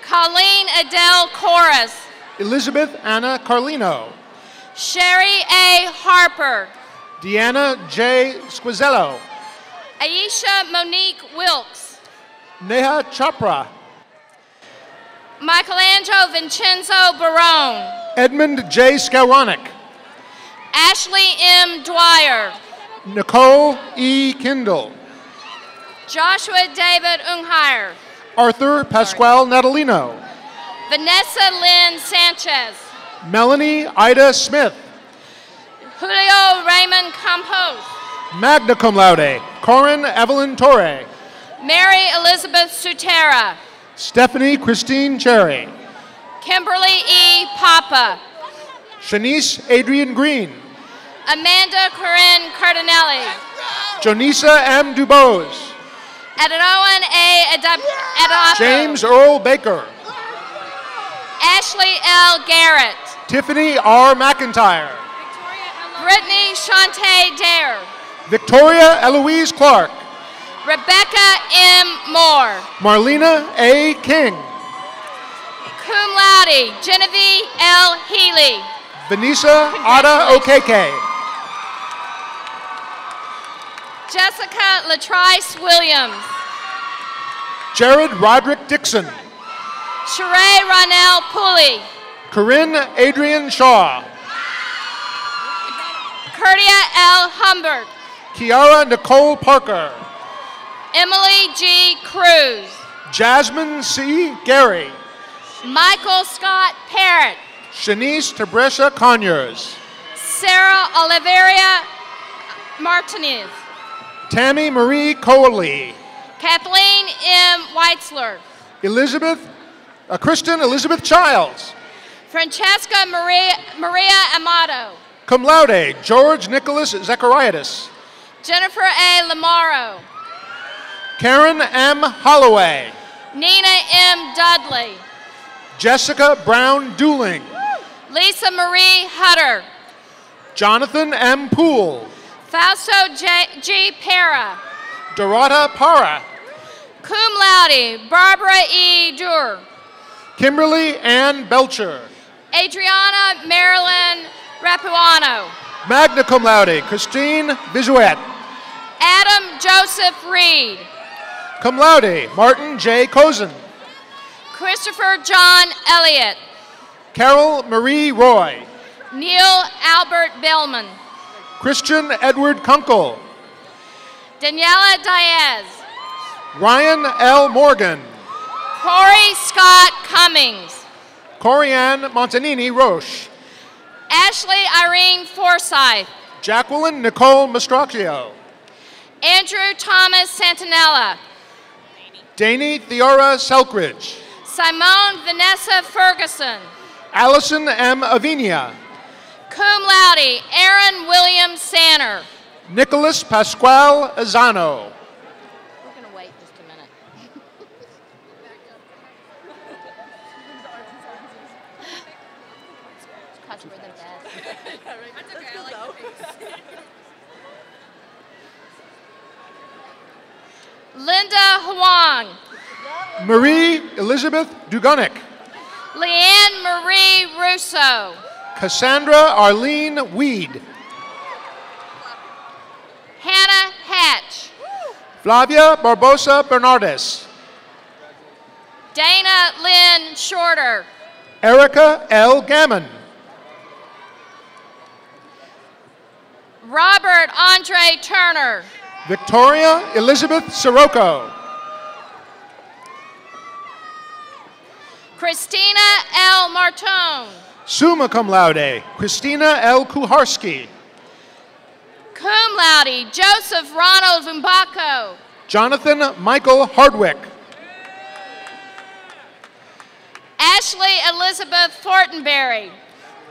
Colleen Adele Corus. Elizabeth Anna Carlino. Sherry A. Harper. Deanna J. Squizello. Aisha Monique Wilkes. Neha Chopra. Michelangelo Vincenzo Barone. Edmund J. Skalronic. Ashley M. Dwyer. Nicole E. Kindle. Joshua David Unghire. Arthur Pasquale Natalino. Vanessa Lynn Sanchez. Melanie Ida Smith. Julio Raymond Campos. Magna cum laude, Corin Evelyn Torre. Mary Elizabeth Sutera. Stephanie Christine Cherry. Kimberly E. Papa. Shanice Adrian Green. Amanda Corinne Cardinelli. Jonisa M. Dubose. Adenoan A. Adapo. James Earl Baker. Ashley L. Garrett. Tiffany R. McIntyre. Brittany Shante Dare. Victoria Eloise Clark. Rebecca M. Moore. Marlena A. King. Cum laude, Genevieve L. Healy. Vanessa Ada Okeke. Jessica Latrice Williams. Jared Roderick Dixon. Sheree Ronell Pulley. Corinne Adrian Shaw. Curtia L. Humbert. Kiara Nicole Parker. Emily G. Cruz. Jasmine C. Gary. Michael Scott Parrott. Shanice Tabresha Conyers. Sarah Oliveria Martinez. Tammy Marie Coley. Kathleen M. Weitzler. Kristen Elizabeth Childs. Francesca Maria Amato. Cum laude, George Nicholas Zachariadis. Jennifer A. Lamaro. Karen M. Holloway. Nina M. Dudley. Jessica Brown Dooling. Lisa Marie Hutter. Jonathan M. Poole. Fausto G. Para. Dorota Para. Cum laude, Barbara E. Durr. Kimberly Ann Belcher. Adriana Marilyn Rapuano. Magna cum laude, Christine Bisuet. Adam Joseph Reed. Cum laude, Martin J. Cozen. Christopher John Elliott. Carol Marie Roy. Neil Albert Bellman. Christian Edward Kunkel. Daniela Diaz. Ryan L. Morgan. Corey Scott Cummings. Corianne Montanini Roche. Ashley Irene Forsyth. Jacqueline Nicole Mastracchio. Andrew Thomas Santinella. Danny Theora Selkridge. Simone Vanessa Ferguson. Allison M. Avinia. Cum laude, Aaron William Sanner. Nicholas Pasquale Azano. We're going to wait just a minute. Linda Huang. Marie Elizabeth Duganic. Leanne Marie Russo. Cassandra Arlene Weed. Hannah Hatch. Flavia Barbosa Bernardes. Dana Lynn Shorter. Erica L. Gammon. Robert Andre Turner. Victoria Elizabeth Sirocco. Christina L. Martone. Summa cum laude, Christina L. Kuharski. Cum laude, Joseph Ronald Vumbaco. Jonathan Michael Hardwick. Ashley Elizabeth Fortenberry.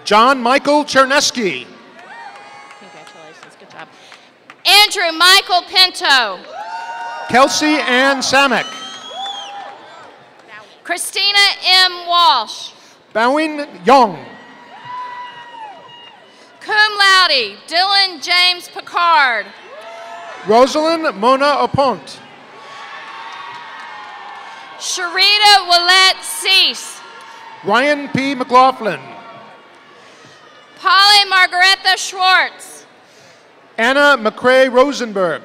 John Michael Chernesky. Congratulations, good job. Andrew Michael Pinto. Kelsey Ann Samek. Christina M. Walsh. Bowing Young. Cum laude, Dylan James Picard. Rosalind Mona Opont. Sharita Willette Cease. Ryan P. McLaughlin. Polly Margaretha Schwartz. Anna McCrae Rosenberg.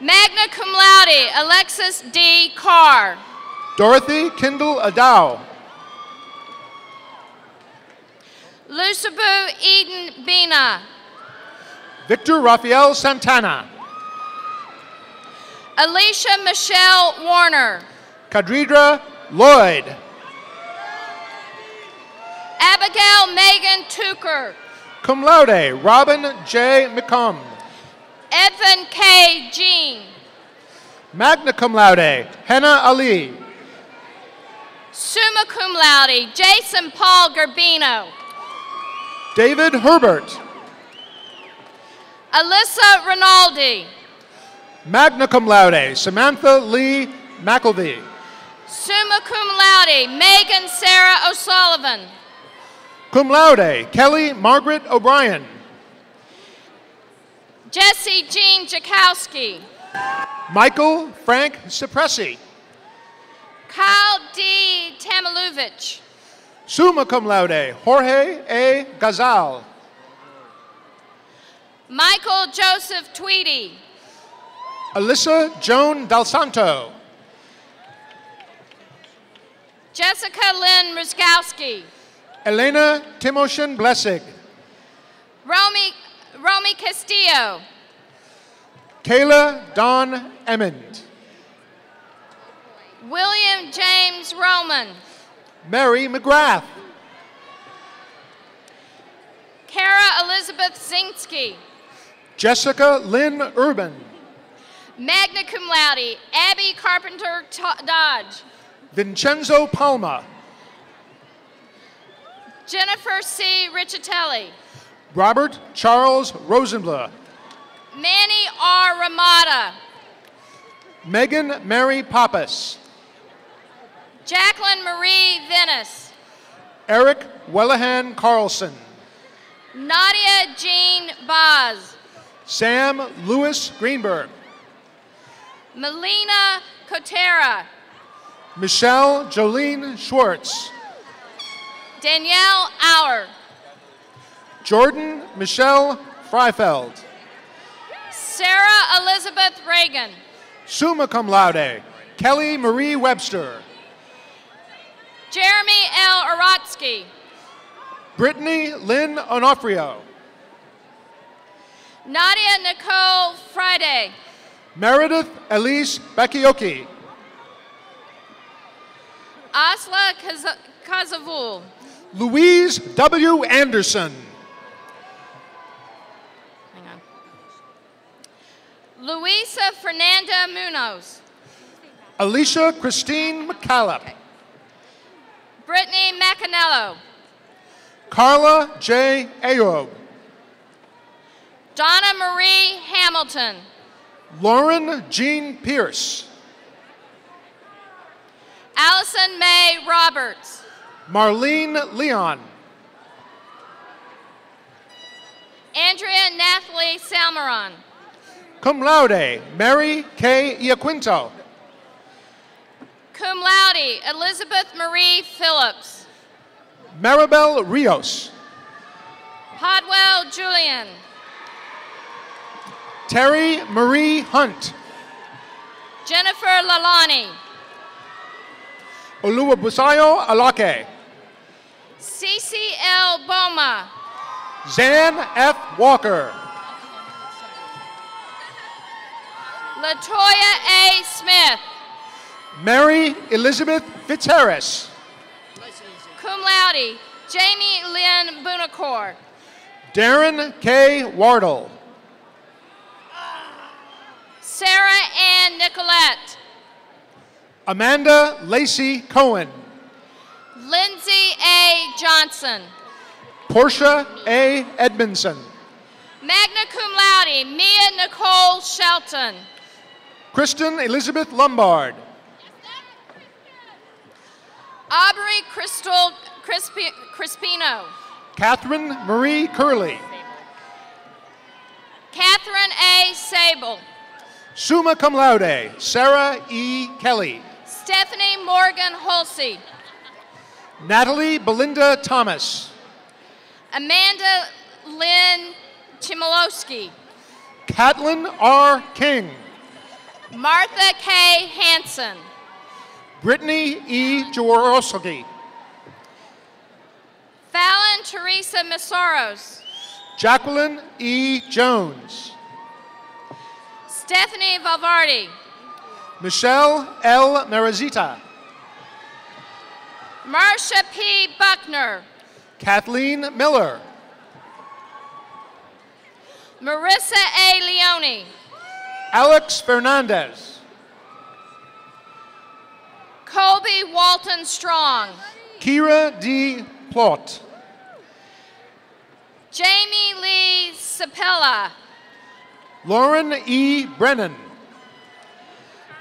Magna cum laude, Alexis D. Carr. Dorothy Kindle Adow. Lusabu Eden Bina. Victor Rafael Santana. Alicia Michelle Warner. Kadridra Lloyd. Abigail Megan Tucker. Cum laude, Robin J. McComb. Edvin K. Jean. Magna cum laude, Henna Ali. Summa cum laude, Jason Paul Garbino. David Herbert. Alyssa Rinaldi. Magna cum laude, Samantha Lee McElvey. Summa cum laude, Megan Sarah O'Sullivan. Cum laude, Kelly Margaret O'Brien. Jesse Jean Jakowski. Michael Frank Cipressi. Kyle D. Tamilovich. Summa cum laude, Jorge A. Gazal. Michael Joseph Tweedy. Alyssa Joan Del Santo. Jessica Lynn Ruskowski. Elena Timoshin Blessig. Romy Castillo. Kayla Dawn Emmond. William James Roman. Mary McGrath. Kara Elizabeth Zinski. Jessica Lynn Urban. Magna cum laude, Abby Carpenter Dodge. Vincenzo Palma. Jennifer C. Riccitelli. Robert Charles Rosenblatt. Manny R. Ramada. Megan Mary Pappas. Jacqueline Marie Venice. Eric Wellahan Carlson. Nadia Jean Boz. Sam Lewis Greenberg. Melina Cotera. Michelle Jolene Schwartz. Danielle Auer. Jordan Michelle Freifeld. Sarah Elizabeth Reagan. Summa cum laude, Kelly Marie Webster. Jeremy L. Aratsky. Brittany Lynn Onofrio. Nadia Nicole Friday. Meredith Elise Bakioki. Asla Kazavul. Louise W. Anderson. Hang on. Luisa Fernanda Munoz. Alicia Christine McCallum. Okay. Brittany Macanello. Carla J. Ayob. Donna Marie Hamilton. Lauren Jean Pierce. Allison May Roberts. Marlene Leon. Andrea Nathalie Salmeron. Cum laude, Mary K. Iaquinto. Cum laude, Elizabeth Marie Phillips. Maribel Rios. Podwell Julian. Terry Marie Hunt. Jennifer Lalani. Oluwabusayo Alake. CCL Boma. Zan F. Walker. Latoya A. Smith. Mary Elizabeth Fitzharris. Cum laude, Jamie Lynn Bunacore. Darren K. Wardle. Sarah Ann Nicolette. Amanda Lacey Cohen. Lindsay A. Johnson. Portia A. Edmondson. Magna cum laude, Mia Nicole Shelton. Kristen Elizabeth Lombard. Aubrey Crystal Crispino. Catherine Marie Curley. Catherine A. Sable. Summa cum laude, Sarah E. Kelly. Stephanie Morgan Holsey. Natalie Belinda Thomas. Amanda Lynn Chmielowski. Catlin R. King. Martha K. Hansen. Brittany E. Jaworowski. Fallon Teresa Masoros. Jacqueline E. Jones. Stephanie Valvardi. Michelle L. Marazita. Marcia P. Buckner. Kathleen Miller. Marissa A. Leone. Alex Fernandez. Colby Walton Strong. Kira D. Plot. Jamie Lee Sapella. Lauren E. Brennan.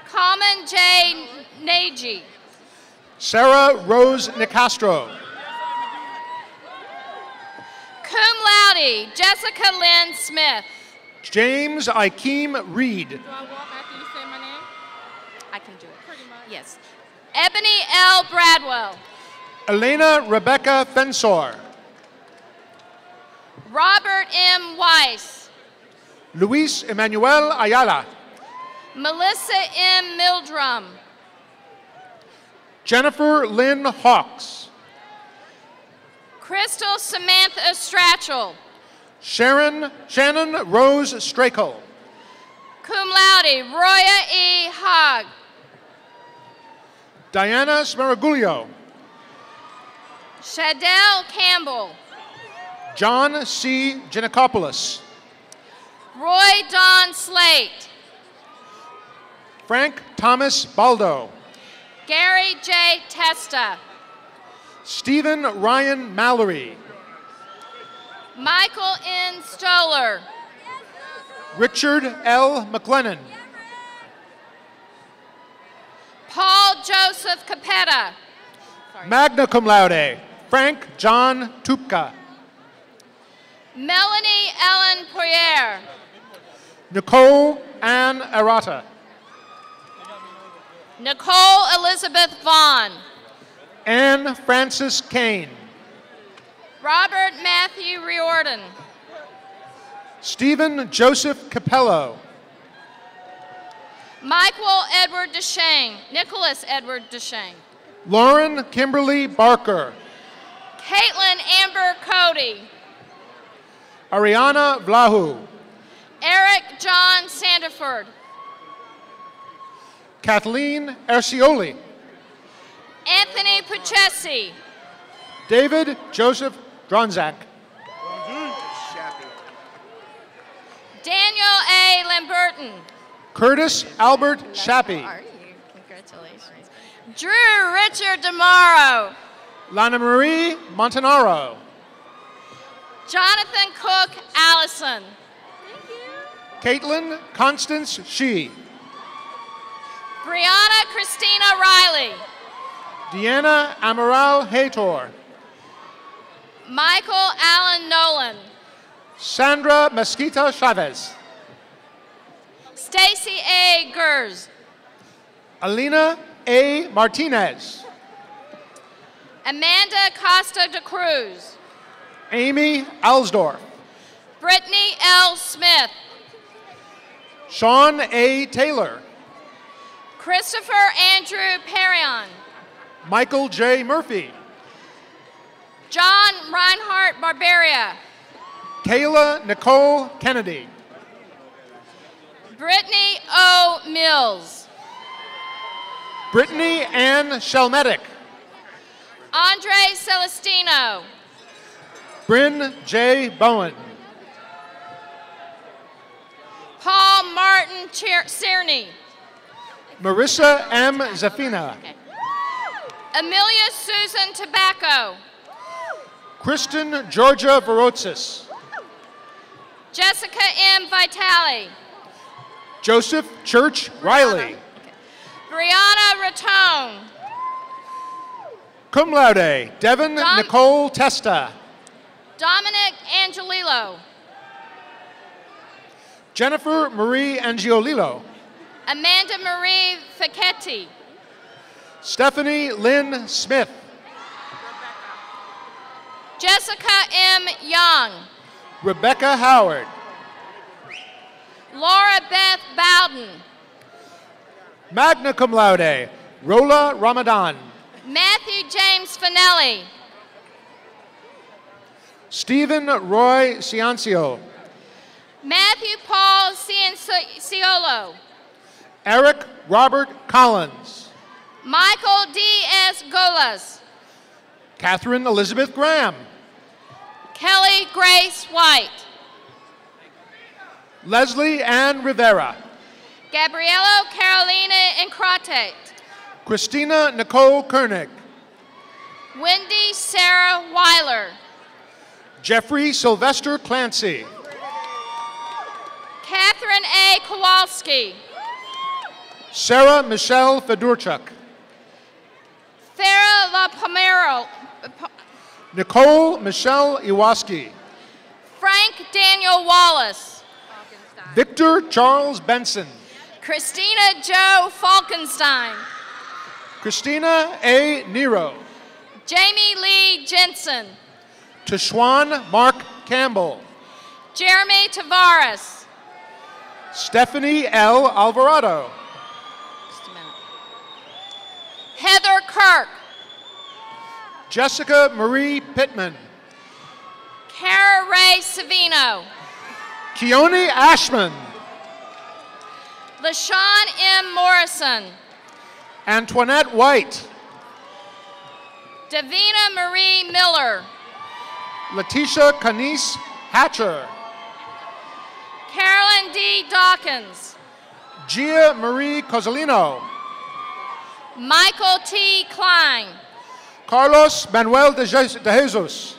Common J. Nagy. Sarah Rose Nicastro. Cum laude, Jessica Lynn Smith. James Ikeem Reed. Do I walk after you say my name? I can do it. Pretty much. Yes. Ebony L. Bradwell. Elena Rebecca Fensor. Robert M. Weiss. Luis Emmanuel Ayala. Melissa M. Mildrum. Jennifer Lynn Hawks. Crystal Samantha Strachel. Shannon Rose Strakel. Cum laude, Roya E. Hogg. Diana Smaragulio. Shadell Campbell. John C. Giannakopoulos. Roy Don Slate. Frank Thomas Baldo. Gary J. Testa. Stephen Ryan Mallory. Michael N. Stoller. Richard L. McLennan. Paul Joseph Capetta. Magna cum laude, Frank John Tupka. Melanie Ellen Poirier. Nicole Ann Arata. Nicole Elizabeth Vaughn. Anne Frances Kane. Robert Matthew Riordan. Stephen Joseph Capello. Michael Edward Deshane. Nicholas Edward Deshane. Lauren Kimberly Barker. Caitlin Amber Cody. Ariana Vlahu. Eric John Sandiford. Kathleen Ercioli. Anthony Puchesi. David Joseph Dronzak. Daniel A. Lamberton. Curtis Albert Shappy. Congratulations. Drew Richard DeMauro. Lana Marie Montanaro. Jonathan Cook Allison. Caitlin Constance Shee. Brianna Christina Riley. Deanna Amaral Hator. Michael Allen Nolan. Sandra Mesquita Chavez. Stacy A. Gers. Alina A. Martinez. Amanda Costa de Cruz. Amy Alsdorf. Brittany L. Smith. Sean A. Taylor. Christopher Andrew Perrion. Michael J. Murphy. John Reinhardt Barberia. Kayla Nicole Kennedy. Brittany O. Mills. Brittany Ann Shelmetic. Andre Celestino. Bryn J. Bowen. Paul Martin Cerny. Marissa M. Zafina. Amelia Susan Tobacco. Kristen Georgia Verotsis. Jessica M. Vitale. Joseph Church Riley. Brianna Ratone. Cum laude, Devin Nicole Testa. Dominic Angelillo. Jennifer Marie Angiolillo. Amanda Marie Facchetti. Stephanie Lynn Smith. Jessica M. Young. Rebecca Howard. Laura Beth Bowden. Magna cum laude, Rola Ramadan. Matthew James Finelli. Stephen Roy Ciancio. Matthew Paul Cianciolo. Eric Robert Collins. Michael D.S. Golas. Catherine Elizabeth Graham. Kelly Grace White. Leslie Ann Rivera. Gabriello Carolina Encrate. Christina Nicole Koenig. Wendy Sarah Weiler. Jeffrey Sylvester Clancy. Catherine A. Kowalski. Sarah Michelle Fedorchuk. Farah La Pomero. Nicole Michelle Iwaski. Frank Daniel Wallace. Victor Charles Benson. Christina Joe Falkenstein. Christina A. Nero. Jamie Lee Jensen. Tashwan Mark Campbell. Jeremy Tavares. Stephanie L. Alvarado. Just a minute. Heather Kirk. Jessica Marie Pittman. Cara Ray Savino. Keone Ashman. LaShawn M. Morrison. Antoinette White. Davina Marie Miller. Letitia Canice Hatcher. Carolyn D. Dawkins. Gia Marie Cozzolino. Michael T. Klein. Carlos Manuel de Jesus.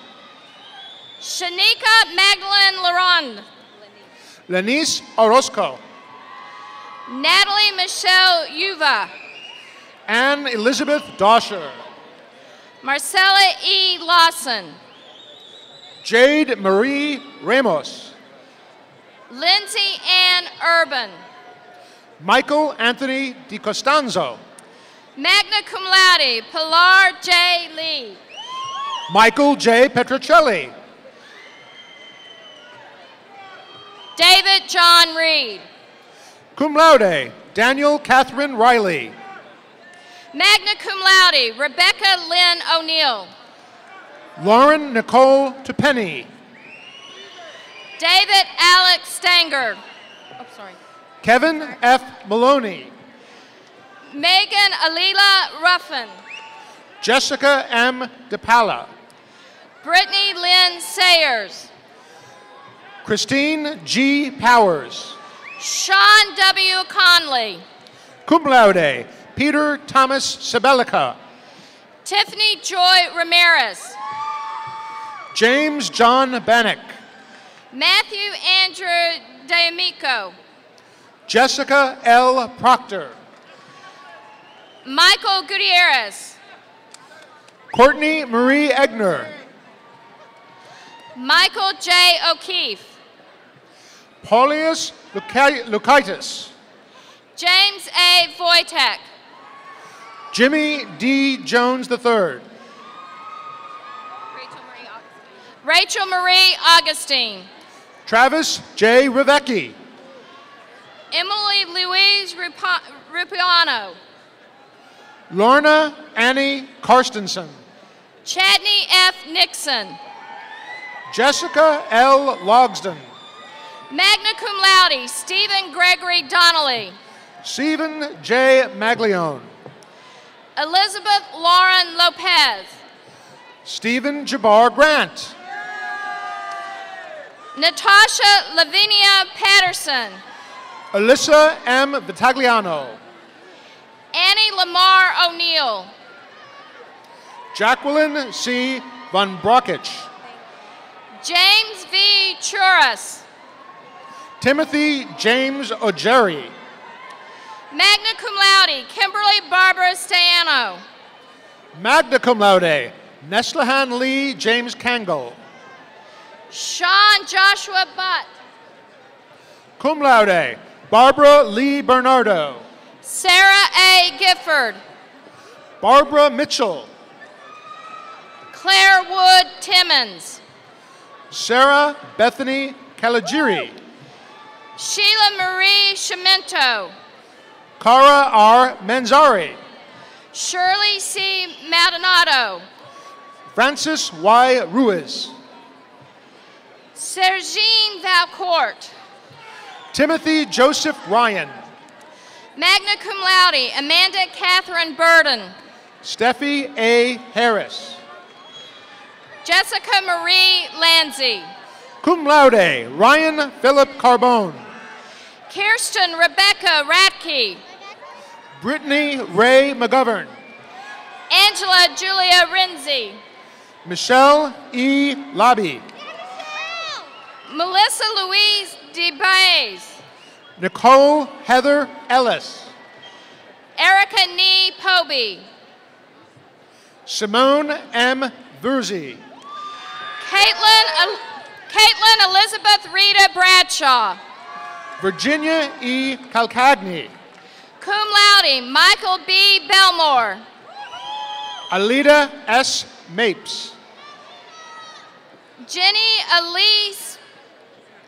Shanika Magdalene Laronde. Lenice Orozco. Natalie Michelle Yuva. Anne Elizabeth Dosher. Marcella E. Lawson. Jade Marie Ramos. Lindsay Ann Urban. Michael Anthony DiCostanzo. Magna cum laude, Pilar J. Lee. Michael J. Petrocelli. David John Reed. Cum laude, Daniel Catherine Riley. Magna cum laude, Rebecca Lynn O'Neill. Lauren Nicole Tuppenny. David Alex Stanger. Oh, sorry. Kevin F. Maloney. Megan Alila Ruffin. Jessica M. DePala. Brittany Lynn Sayers. Christine G. Powers. Sean W. Conley. Cum laude, Peter Thomas Sabelica. Tiffany Joy Ramirez. James John Bannock. Matthew Andrew D'Amico. Jessica L. Proctor. Michael Gutierrez. Courtney Marie Egner. Michael J. O'Keefe. Paulius Lukaitis. James A. Wojtek. Jimmy D. Jones III. Rachel Marie Augustine. Travis J. Rivecki. Emily Louise Rupiano. Lorna Annie Karstensen. Chadney F. Nixon. Jessica L. Logsdon. Magna cum laude, Stephen Gregory Donnelly. Stephen J. Maglione. Elizabeth Lauren Lopez. Stephen Jabbar Grant. Natasha Lavinia Patterson. Alyssa M. Vitagliano. Annie Lamar O'Neill. Jacqueline C. Von Brockich. James V. Churas. Timothy James Ojeri. Magna cum laude, Kimberly Barbara Staiano. Magna cum laude, Neslihan Lee James Kangle. Sean Joshua Butt. Cum laude, Barbara Lee Bernardo. Sarah A. Gifford. Barbara Mitchell. Claire Wood Timmons. Sarah Bethany Kalajiri. Sheila Marie Shimento. Cara R. Manzari. Shirley C. Maldonado. Francis Y. Ruiz. Sergine Valcourt. Timothy Joseph Ryan. Magna cum laude, Amanda Catherine Burden. Steffi A. Harris. Jessica Marie Lanzi. Cum laude, Ryan Philip Carbone. Kirsten Rebecca Ratke. Brittany Ray McGovern. Angela Julia Renzi. Michelle E. Labby. Melissa Louise DeBays. Nicole Heather Ellis. Erica Nee Poby. Simone M. Verzi. Caitlin Elizabeth Rita Bradshaw. Virginia E. Calcagni. Cum laude, Michael B. Belmore. Alida S. Mapes. Jenny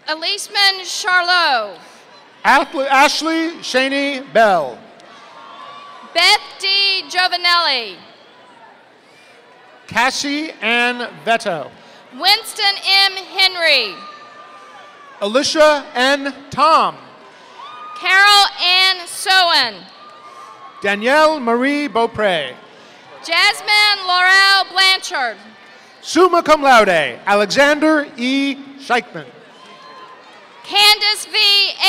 Eliseman Charlot. Ashley Shaney Bell. Beth D. Giovanelli. Cassie Ann Veto. Winston M. Henry. Alicia N. Tom. Carol Ann Sowen. Danielle Marie Beaupre. Jasmine Laurel Blanchard. Summa cum laude, Alexander E. Scheichman. Candace V.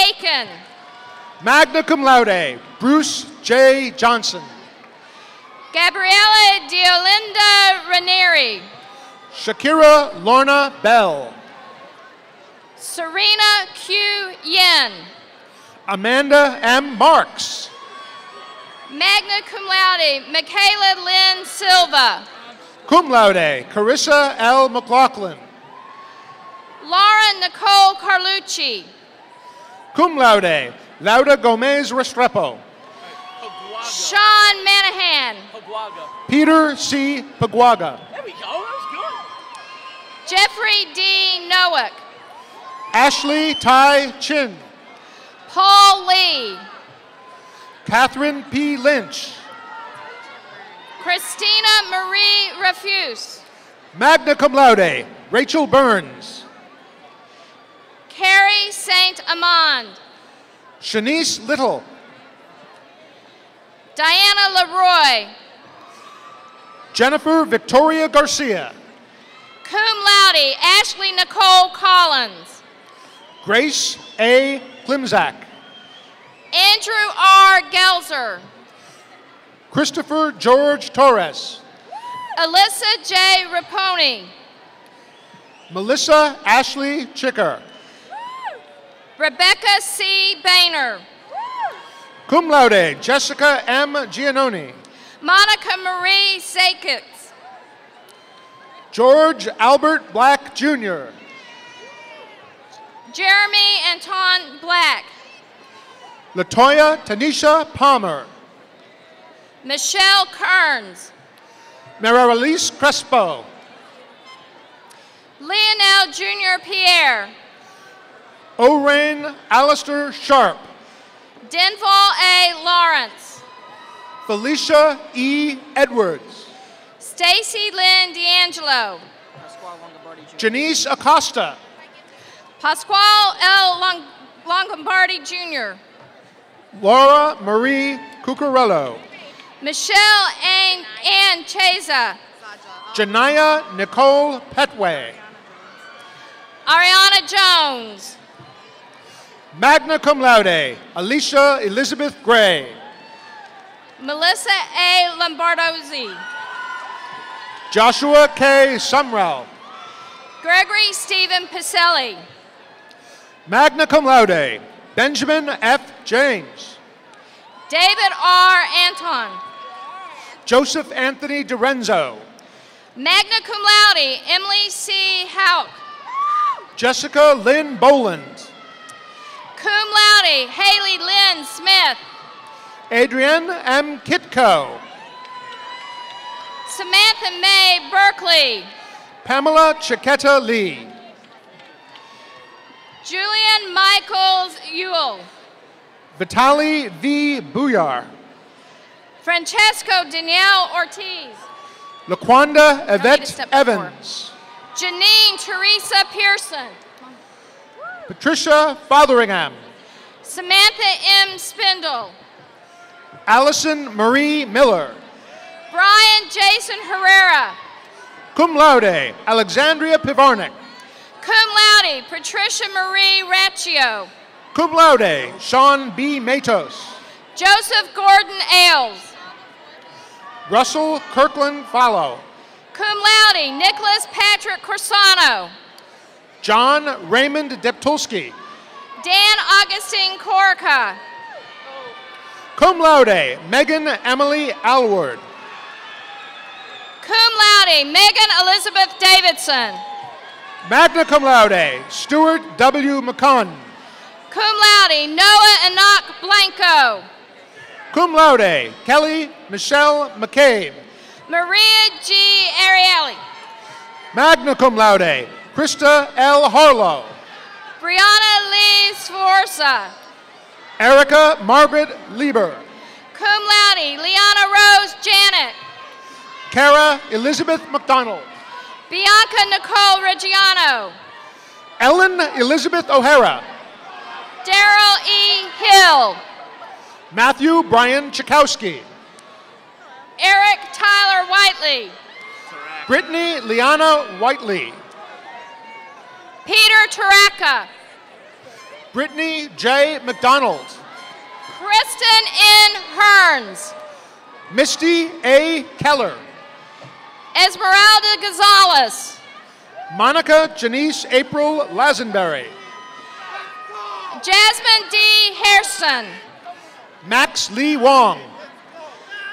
Aiken. Magna cum laude, Bruce J. Johnson. Gabriella Diolinda Ranieri. Shakira Lorna Bell. Serena Q. Yen. Amanda M. Marks. Magna cum laude, Michaela Lynn Silva. Cum laude, Carissa L. McLaughlin. Lauren Nicole Carlucci. Cum laude, Lauda Gomez Restrepo. Sean Manahan. Peter C. Paguaga. There we go. That was good. Jeffrey D. Noack. Ashley Tai Chin. Paul Lee. Catherine P. Lynch. Christina Marie Refuse. Magna cum laude, Rachel Burns. Carrie Saint Amand. Shanice Little. Diana Leroy. Jennifer Victoria Garcia. Cum laude, Ashley Nicole Collins. Grace A. Klimzak. Andrew R. Gelzer. Christopher George Torres. Alyssa J. Raponi. Melissa Ashley Chicker. Rebecca C. Boehner. Cum laude, Jessica M. Giannoni. Monica Marie Sakitz. George Albert Black, Jr. Jeremy Anton Black. Latoya Tanisha Palmer. Michelle Kearns. Marilise Crespo. Lionel Jr. Pierre. O'Rain Alistair Sharp. Denval A. Lawrence. Felicia E. Edwards. Stacy Lynn D'Angelo. Janice Acosta. Pasquale L. Longobardi Jr. Laura Marie Cucurello. Michelle Ann Cheza. Janaya Nicole Petway. Ariana Jones. Magna cum laude, Alicia Elizabeth Gray. Melissa A. Lombardozzi. Joshua K. Sumrell. Gregory Stephen Pacelli. Magna cum laude, Benjamin F. James. David R. Anton. Joseph Anthony DiRenzo. Magna cum laude, Emily C. Hauk. Jessica Lynn Boland. Cum laude, Haley Lynn Smith. Adrienne M. Kitko. Samantha May Berkeley. Pamela Chiquetta Lee. Julian Michaels Ewell. Vitali V. Buyar. Francesco Danielle Ortiz. Laquanda Yvette Evans. Janine Teresa Pearson. Patricia Fotheringham. Samantha M. Spindle. Allison Marie Miller. Brian Jason Herrera. Cum laude, Alexandria Pivarnik. Cum laude, Patricia Marie Raccio. Cum laude, Sean B. Matos. Joseph Gordon Ailes. Russell Kirkland Fallow. Cum laude, Nicholas Patrick Corsano. John Raymond Deptulski. Dan Augustine Corica. Cum laude, Megan Emily Alward. Cum laude, Megan Elizabeth Davidson. Magna cum laude, Stuart W. McCunn. Cum laude, Noah Enoch Blanco. Cum laude, Kelly Michelle McCabe. Maria G. Arieli. Magna cum laude, Krista L. Harlow. Brianna Lee Sforza. Erica Margaret Lieber. Cum laude, Liana Rose Janet. Kara Elizabeth McDonald. Bianca Nicole Reggiano. Ellen Elizabeth O'Hara. Daryl E. Hill. Matthew Brian Chakowski. Eric Tyler Whiteley. Brittany Liana Whiteley. Peter Taraka. Brittany J. McDonald. Kristen N. Hearns. Misty A. Keller. Esmeralda Gonzalez. Monica Janice April Lazenberry. Jasmine D. Hairston. Max Lee Wong.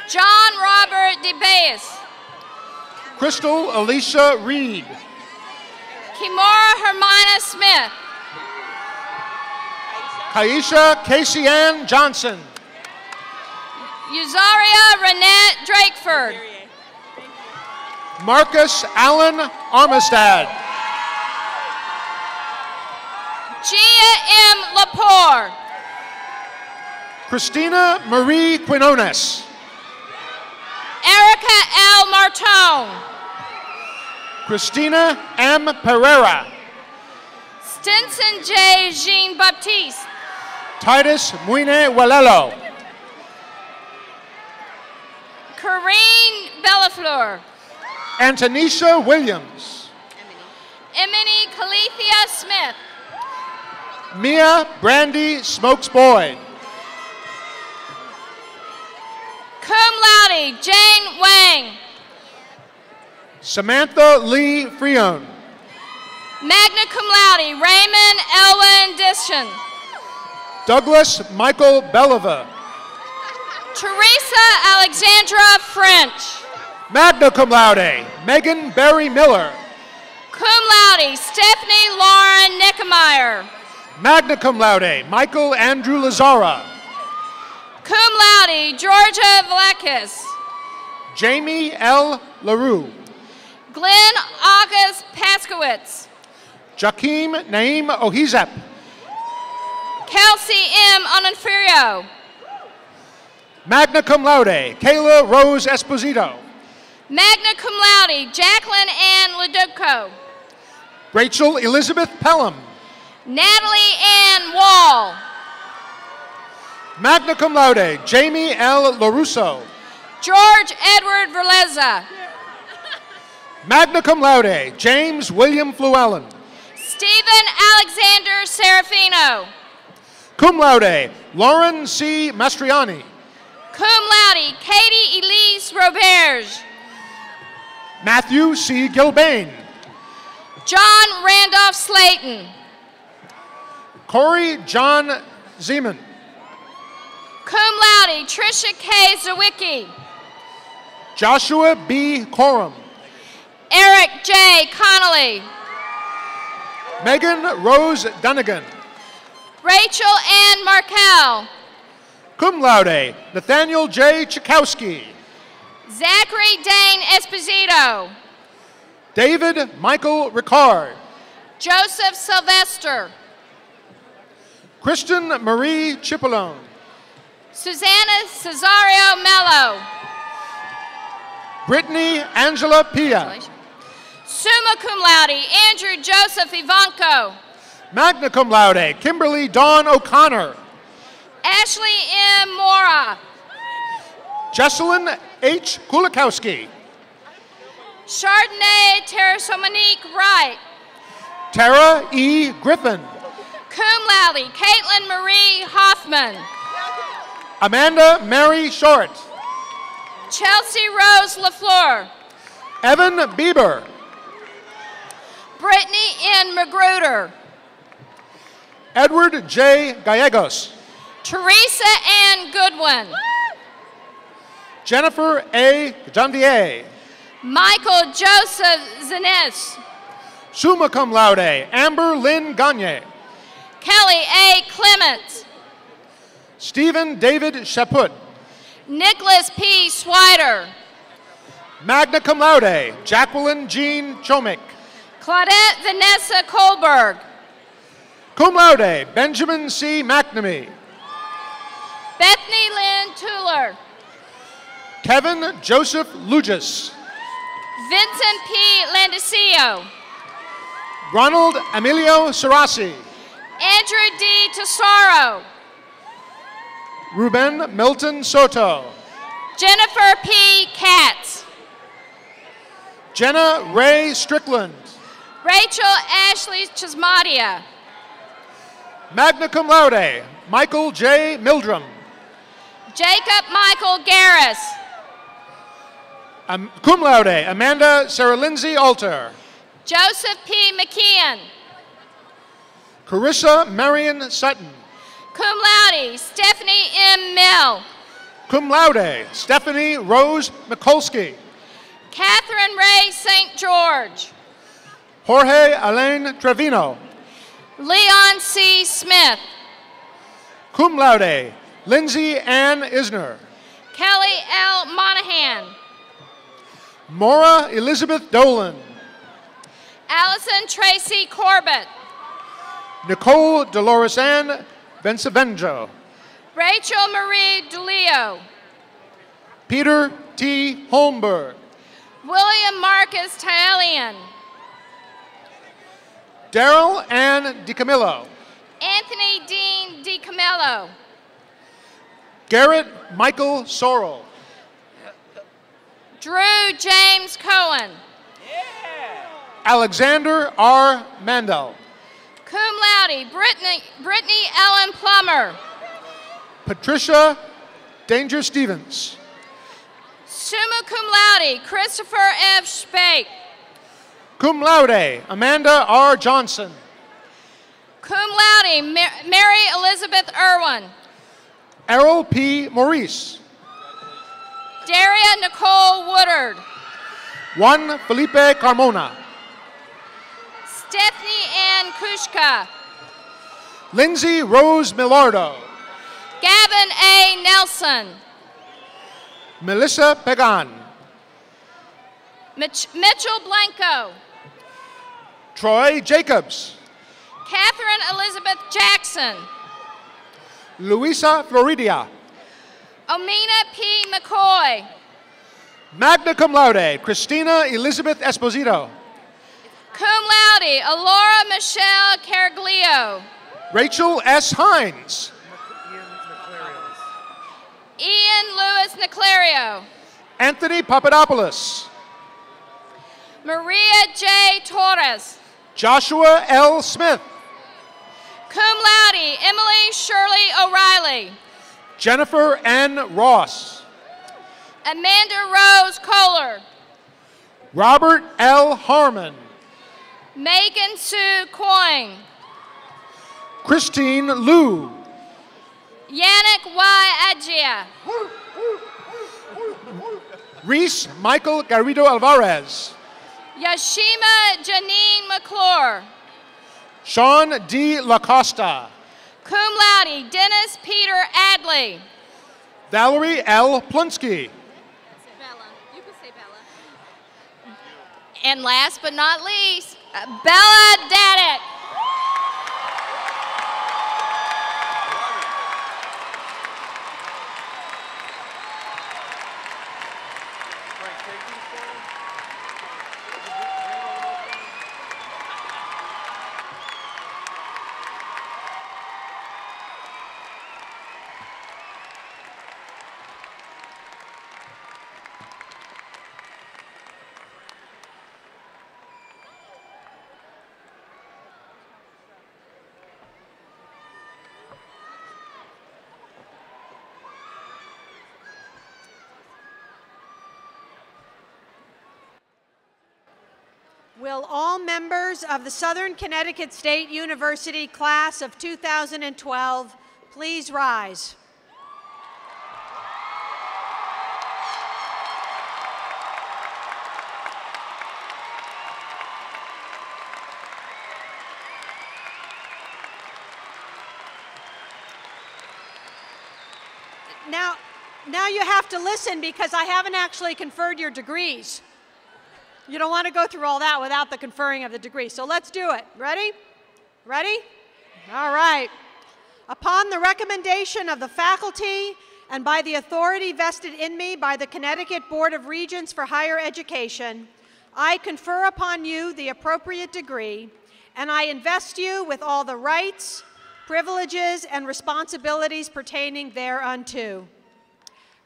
John Robert DeBeas. Crystal Alicia Reed. Kimora Hermina Smith. Kaisha Casey Ann Johnson. Uzaria Renette Drakeford. Marcus Allen Armistad. Gia M. Lepore. Christina Marie Quinones. Erica L. Martone. Christina M. Pereira. Stinson J. Jean Baptiste. Titus Muine Walelo. Corrine Bellafleur. Antonisha Williams. Emily Calethea Smith. Mia Brandy Smokes Boyd. Cum laude, Jane Wang. Samantha Lee Freon. Magna cum laude, Raymond Elwin Dishon. Douglas Michael Belliva. Teresa Alexandra French. Magna cum laude, Megan Barry Miller. Cum laude, Stephanie Lauren Nickemeyer. Magna cum laude, Michael Andrew Lazara. Cum laude, Georgia Vlakis. Jamie L. LaRue. Glenn August Paskowitz. Jakeem Naim Ohizep. Kelsey M. Ononferio. Magna cum laude, Kayla Rose Esposito. Magna cum laude, Jacqueline Ann Leduco. Rachel Elizabeth Pelham. Natalie Ann Wall. Magna cum laude, Jamie L. LaRusso. George Edward Verleza. Magna cum laude, James William Fluellen. Stephen Alexander Serafino. Cum laude, Lauren C. Mastriani. Cum laude, Katie Elise Roberge. Matthew C. Gilbane. John Randolph Slayton. Corey John Zeman. Cum laude, Tricia K. Zawicki. Joshua B. Coram. Eric J. Connolly. Megan Rose Dunnigan. Rachel Ann Markel. Cum laude, Nathaniel J. Chakowski. Zachary Dane Esposito. David Michael Ricard. Joseph Sylvester. Kristen Marie Cipollone. Susanna Cesario Mello. Brittany Angela Pia. Summa cum laude, Andrew Joseph Ivanko. Magna cum laude, Kimberly Dawn O'Connor. Ashley M. Mora. Jesselyn H. Kulikowski. Chardonnay Teresomonique Wright. Tara E. Griffin. Cum laude, Caitlin Marie Hoffman. Amanda Mary Short. Chelsea Rose LaFleur. Evan Bieber. Brittany N. Magruder. Edward J. Gallegos. Teresa Ann Goodwin. Jennifer A. Janvier. Michael Joseph Zanes. Summa cum laude, Amber Lynn Gagne. Kelly A. Clements. Stephen David Chaput. Nicholas P. Swider. Magna cum laude, Jacqueline Jean Chomick. Claudette Vanessa Kohlberg. Cum laude, Benjamin C. McNamee. Bethany Lynn Tuller. Kevin Joseph Lugis. Vincent P. Landisio. Ronald Emilio Sarasi. Andrew D. Tesoro. Ruben Milton Soto. Jennifer P. Katz. Jenna Ray Strickland. Rachel Ashley Chismadia. Magna cum laude, Michael J. Mildrum. Jacob Michael Garris. Cum laude, Amanda Sarah Lindsay Alter. Joseph P. McKeon. Carissa Marion Sutton. Cum laude, Stephanie M. Mill. Cum laude, Stephanie Rose Mikulski. Catherine Ray St. George. Jorge Alain Trevino. Leon C. Smith. Cum laude, Lindsay Ann Isner. Kelly L. Monahan. Maura Elizabeth Dolan. Allison Tracy Corbett. Nicole Dolores Ann Bensavenjo. Rachel Marie DeLeo. Peter T. Holmberg. William Marcus Taelian. Daryl Ann DiCamillo. Anthony Dean DiCamillo. Garrett Michael Sorrell. Drew James Cohen. Alexander R. Mandel. Cum laude, Brittany Ellen Plummer. Patricia Danger Stevens. Summa cum laude, Christopher F. Spake. Cum laude, Amanda R. Johnson. Cum laude, Mary Elizabeth Irwin. Errol P. Maurice. Daria Nicole Woodard. Juan Felipe Carmona. Stephanie Ann Kushka. Lindsay Rose Millardo. Gavin A. Nelson. Melissa Pagan. Mitchell Blanco. Troy Jacobs. Catherine Elizabeth Jackson. Luisa Floridia. Omina P. McCoy. Magna cum laude, Christina Elizabeth Esposito. Cum laude, Alora Michelle Caraglio. Rachel S. Hines. Ian Lewis Niclario. Anthony Papadopoulos. Maria J. Torres. Joshua L. Smith. Cum laude, Emily Shirley O'Reilly. Jennifer N. Ross. Amanda Rose Kohler. Robert L. Harmon. Megan Sue Coyne. Christine Liu. Yannick Y. Agia. Reese Michael Garrido Alvarez. Yashima Janine McClure. Sean D. LaCosta. Cum laude, Dennis Peter Adley. Valerie L. Plinsky. Bella. You can say Bella. And last but not least, Bella Daddick. Will all members of the Southern Connecticut State University class of 2012 please rise? Now you have to listen because I haven't actually conferred your degrees. You don't want to go through all that without the conferring of the degree. So let's do it. Ready? Ready? All right. Upon the recommendation of the faculty and by the authority vested in me by the Connecticut Board of Regents for Higher Education, I confer upon you the appropriate degree, and I invest you with all the rights, privileges, and responsibilities pertaining thereunto.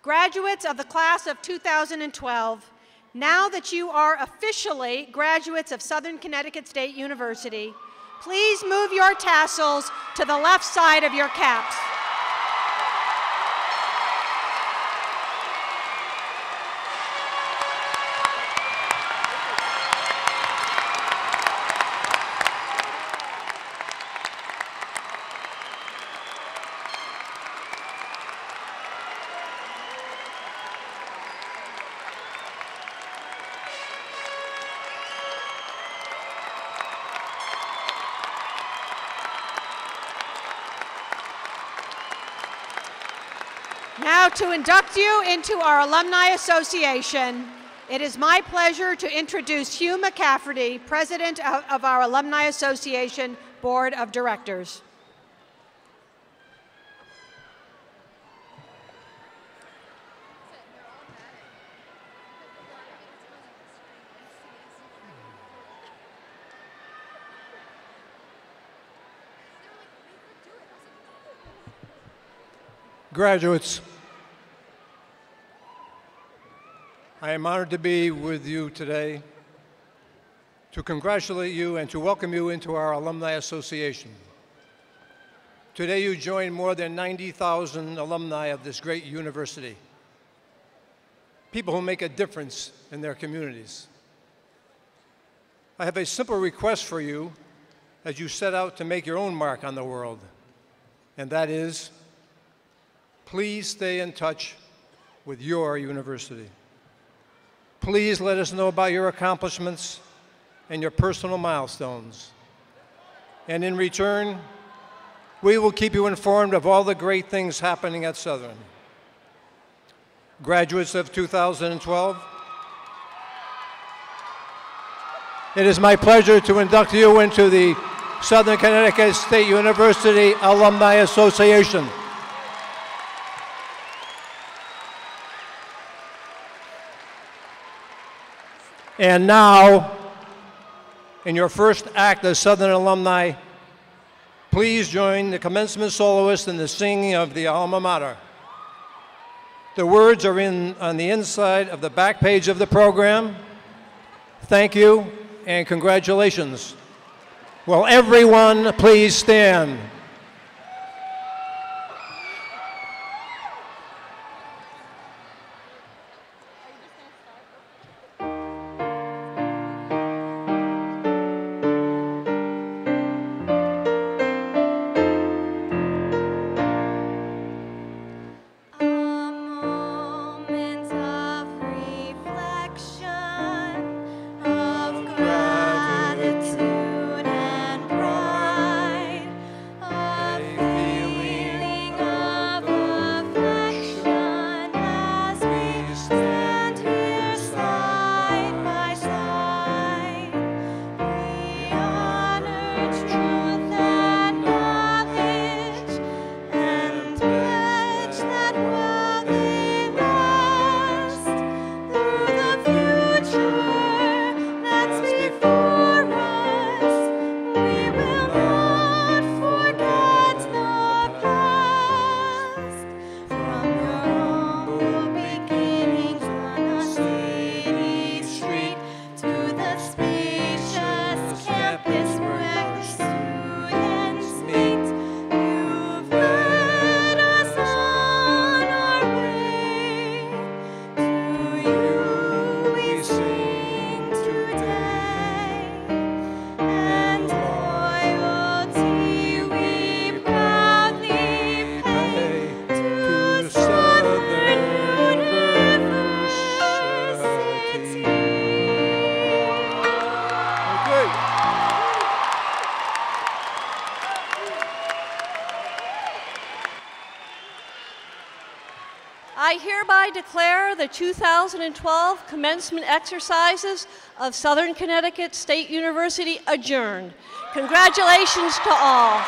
Graduates of the class of 2012, now that you are officially graduates of Southern Connecticut State University, please move your tassels to the left side of your caps. Now, to induct you into our Alumni Association, it is my pleasure to introduce Hugh McCafferty, President of our Alumni Association Board of Directors. Graduates, I am honored to be with you today to congratulate you and to welcome you into our Alumni Association. Today you join more than 90,000 alumni of this great university, people who make a difference in their communities. I have a simple request for you as you set out to make your own mark on the world, and that is, please stay in touch with your university. Please let us know about your accomplishments and your personal milestones. And in return, we will keep you informed of all the great things happening at Southern. Graduates of 2012, it is my pleasure to induct you into the Southern Connecticut State University Alumni Association. And now, in your first act as Southern alumni, please join the commencement soloist in the singing of the alma mater. The words are on the inside of the back page of the program. Thank you and congratulations. Will everyone please stand? I hereby declare the 2012 commencement exercises of Southern Connecticut State University adjourned. Congratulations to all.